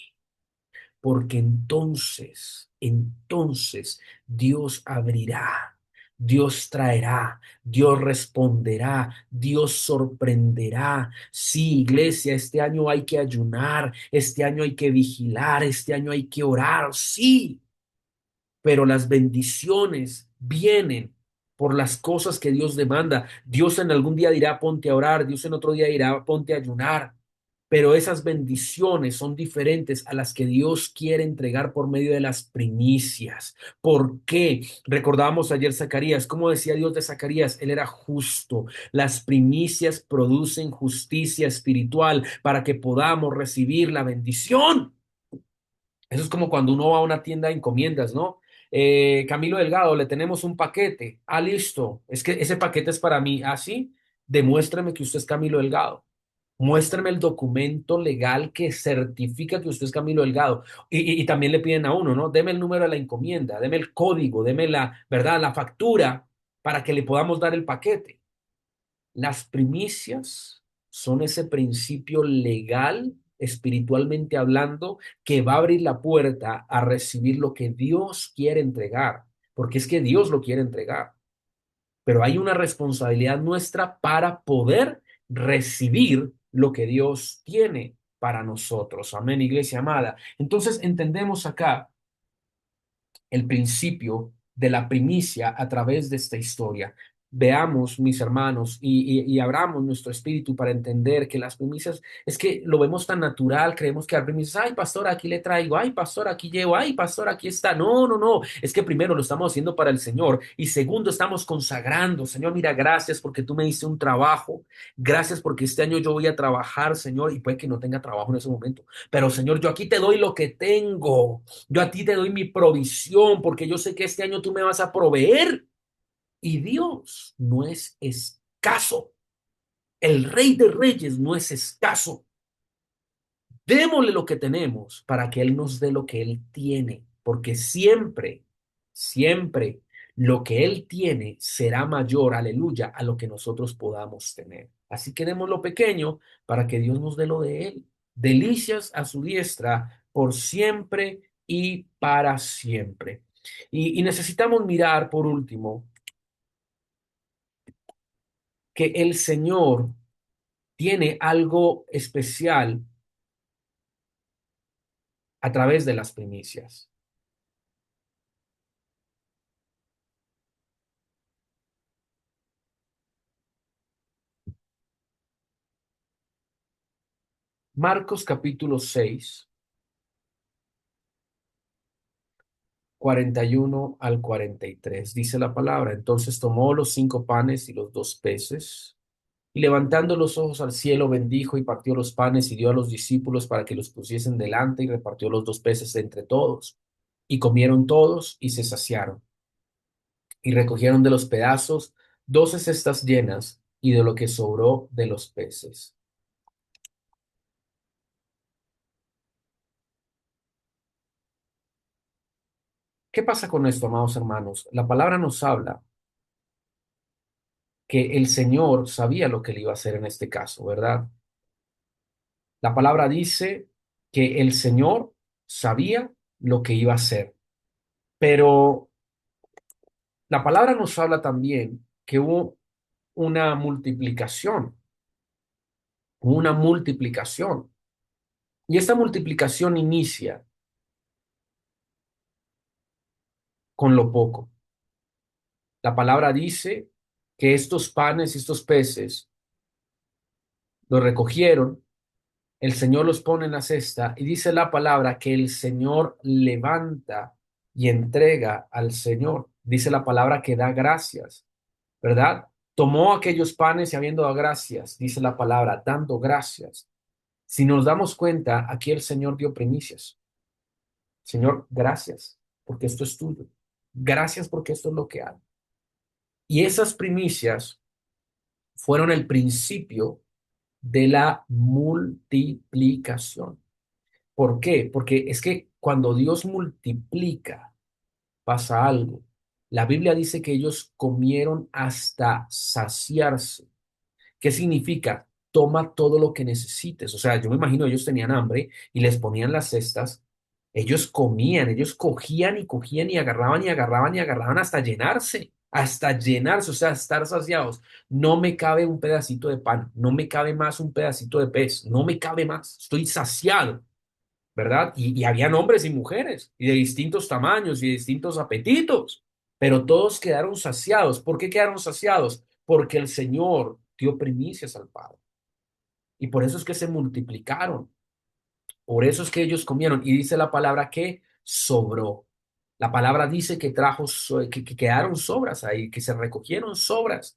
porque entonces Dios abrirá, Dios traerá, Dios responderá, Dios sorprenderá. Sí, iglesia, este año hay que ayunar, este año hay que vigilar, este año hay que orar, sí, pero las bendiciones vienen por las cosas que Dios demanda. Dios en algún día dirá, ponte a orar, Dios en otro día dirá, ponte a ayunar, pero esas bendiciones son diferentes a las que Dios quiere entregar por medio de las primicias. ¿Por qué? Recordábamos ayer Zacarías, ¿cómo decía Dios de Zacarías? Él era justo. Las primicias producen justicia espiritual para que podamos recibir la bendición. Eso es como cuando uno va a una tienda de encomiendas, ¿no? Camilo Delgado, le tenemos un paquete. Ah, listo. Es que ese paquete es para mí. Ah, sí. Demuéstrame que usted es Camilo Delgado. Muéstrame el documento legal que certifica que usted es Camilo Delgado. Y también le piden a uno, ¿no? Deme el número de la encomienda, deme el código, deme la, ¿verdad? La factura para que le podamos dar el paquete. Las primicias son ese principio legal, espiritualmente hablando, que va a abrir la puerta a recibir lo que Dios quiere entregar, porque es que Dios lo quiere entregar, pero hay una responsabilidad nuestra para poder recibir lo que Dios tiene para nosotros. Amén, iglesia amada. Entonces entendemos acá el principio de la primicia a través de esta historia. Veamos, mis hermanos, y abramos nuestro espíritu para entender que las primicias, es que lo vemos tan natural, creemos que las primicias, ay, pastor, aquí le traigo, ay, pastor, aquí llevo, ay, pastor, aquí está. No, no, no, es que primero lo estamos haciendo para el Señor y segundo estamos consagrando. Señor, mira, gracias porque tú me diste un trabajo, gracias porque este año yo voy a trabajar, Señor, y puede que no tenga trabajo en ese momento, pero Señor, yo aquí te doy lo que tengo. Yo a ti te doy mi provisión porque yo sé que este año tú me vas a proveer. Y Dios no es escaso. El Rey de Reyes no es escaso. Démosle lo que tenemos para que Él nos dé lo que Él tiene, porque siempre lo que Él tiene será mayor, aleluya, a lo que nosotros podamos tener. Así que demos lo pequeño para que Dios nos dé lo de Él. Delicias a su diestra por siempre y para siempre. Y necesitamos mirar, por último, que el Señor tiene algo especial a través de las primicias. Marcos capítulo 6, 41 al 43 dice la palabra. Entonces tomó los 5 panes y los 2 peces, y levantando los ojos al cielo, bendijo y partió los panes y dio a los discípulos para que los pusiesen delante, y repartió los 2 peces entre todos. Y comieron todos y se saciaron, y recogieron de los pedazos 12 cestas llenas, y de lo que sobró de los peces. ¿Qué pasa con esto, amados hermanos? La palabra nos habla que el Señor sabía lo que le iba a hacer en este caso, ¿verdad? La palabra dice que el Señor sabía lo que iba a hacer, pero la palabra nos habla también que hubo una multiplicación, una multiplicación. Y esta multiplicación inicia con lo poco. La palabra dice que estos panes y estos peces los recogieron, el Señor los pone en la cesta y dice la palabra que el Señor levanta y entrega al Señor. Dice la palabra que da gracias, ¿verdad? Tomó aquellos panes y habiendo dado gracias, dice la palabra, dando gracias. Si nos damos cuenta, aquí el Señor dio primicias. Señor, gracias, porque esto es tuyo. Gracias porque esto es lo que hay. Y esas primicias fueron el principio de la multiplicación. ¿Por qué? Porque es que cuando Dios multiplica, pasa algo. La Biblia dice que ellos comieron hasta saciarse. ¿Qué significa? Toma todo lo que necesites. O sea, yo me imagino ellos tenían hambre y les ponían las cestas. Ellos comían, ellos cogían y cogían y agarraban y agarraban y agarraban hasta llenarse, o sea, estar saciados. No me cabe un pedacito de pan, no me cabe más un pedacito de pez, no me cabe más, estoy saciado, ¿verdad? Y habían hombres y mujeres y de distintos tamaños y de distintos apetitos, pero todos quedaron saciados. ¿Por qué quedaron saciados? Porque el Señor dio primicias al Padre y por eso es que se multiplicaron. Por eso es que ellos comieron. Y dice la palabra que sobró. La palabra dice que que quedaron sobras ahí, que se recogieron sobras.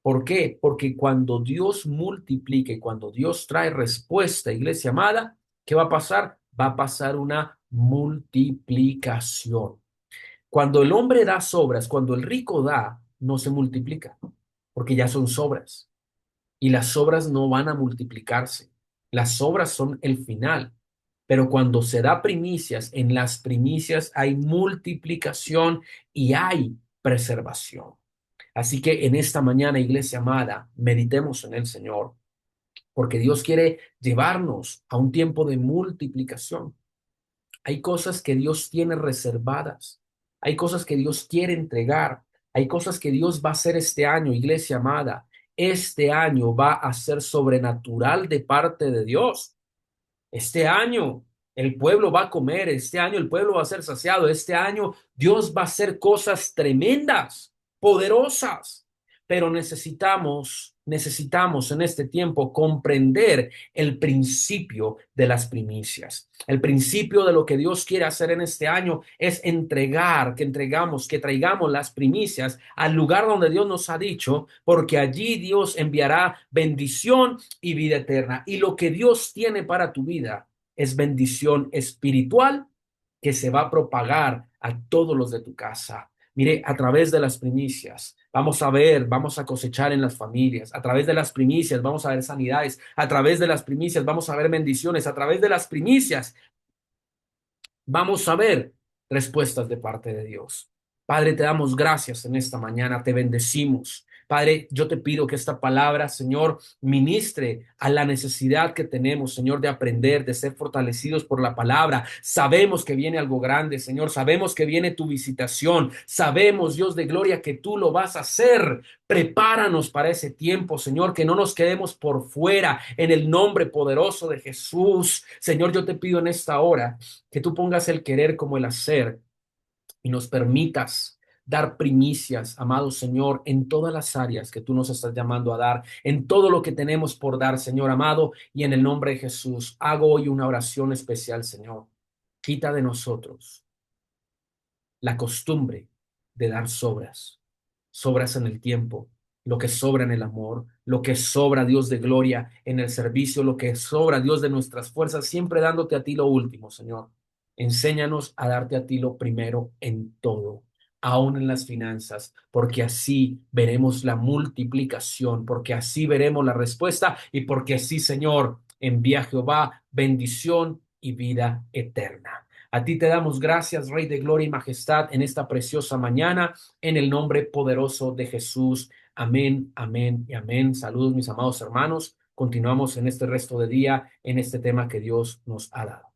¿Por qué? Porque cuando Dios multiplica y cuando Dios trae respuesta, iglesia amada, ¿qué va a pasar? Va a pasar una multiplicación. Cuando el hombre da sobras, cuando el rico da, no se multiplica, porque ya son sobras. Y las obras no van a multiplicarse. Las obras son el final. Pero cuando se da primicias, en las primicias hay multiplicación y hay preservación. Así que en esta mañana, iglesia amada, meditemos en el Señor, porque Dios quiere llevarnos a un tiempo de multiplicación. Hay cosas que Dios tiene reservadas. Hay cosas que Dios quiere entregar. Hay cosas que Dios va a hacer este año, iglesia amada. Este año va a ser sobrenatural de parte de Dios. Este año el pueblo va a comer, este año el pueblo va a ser saciado, este año Dios va a hacer cosas tremendas, poderosas, pero necesitamos en este tiempo comprender el principio de las primicias. El principio de lo que Dios quiere hacer en este año es que traigamos las primicias al lugar donde Dios nos ha dicho, porque allí Dios enviará bendición y vida eterna. Y lo que Dios tiene para tu vida es bendición espiritual que se va a propagar a todos los de tu casa. Mire, a través de las primicias, vamos a ver, vamos a cosechar en las familias. A través de las primicias, vamos a ver sanidades. A través de las primicias, vamos a ver bendiciones. A través de las primicias, vamos a ver respuestas de parte de Dios. Padre, te damos gracias en esta mañana, te bendecimos. Padre, yo te pido que esta palabra, Señor, ministre a la necesidad que tenemos, Señor, de aprender, de ser fortalecidos por la palabra. Sabemos que viene algo grande, Señor. Sabemos que viene tu visitación. Sabemos, Dios de gloria, que tú lo vas a hacer. Prepáranos para ese tiempo, Señor, que no nos quedemos por fuera en el nombre poderoso de Jesús. Señor, yo te pido en esta hora que tú pongas el querer como el hacer y nos permitas dar primicias, amado Señor, en todas las áreas que tú nos estás llamando a dar, en todo lo que tenemos por dar, Señor amado, y en el nombre de Jesús, hago hoy una oración especial, Señor. Quita de nosotros la costumbre de dar sobras, sobras en el tiempo, lo que sobra en el amor, lo que sobra, Dios de gloria, en el servicio, lo que sobra, Dios de nuestras fuerzas, siempre dándote a ti lo último, Señor. Enséñanos a darte a ti lo primero en todo, aún en las finanzas, porque así veremos la multiplicación, porque así veremos la respuesta y porque así, Señor, envía Jehová bendición y vida eterna. A ti te damos gracias, Rey de gloria y majestad, en esta preciosa mañana, en el nombre poderoso de Jesús. Amén, amén y amén. Saludos, mis amados hermanos. Continuamos en este resto de día, en este tema que Dios nos ha dado.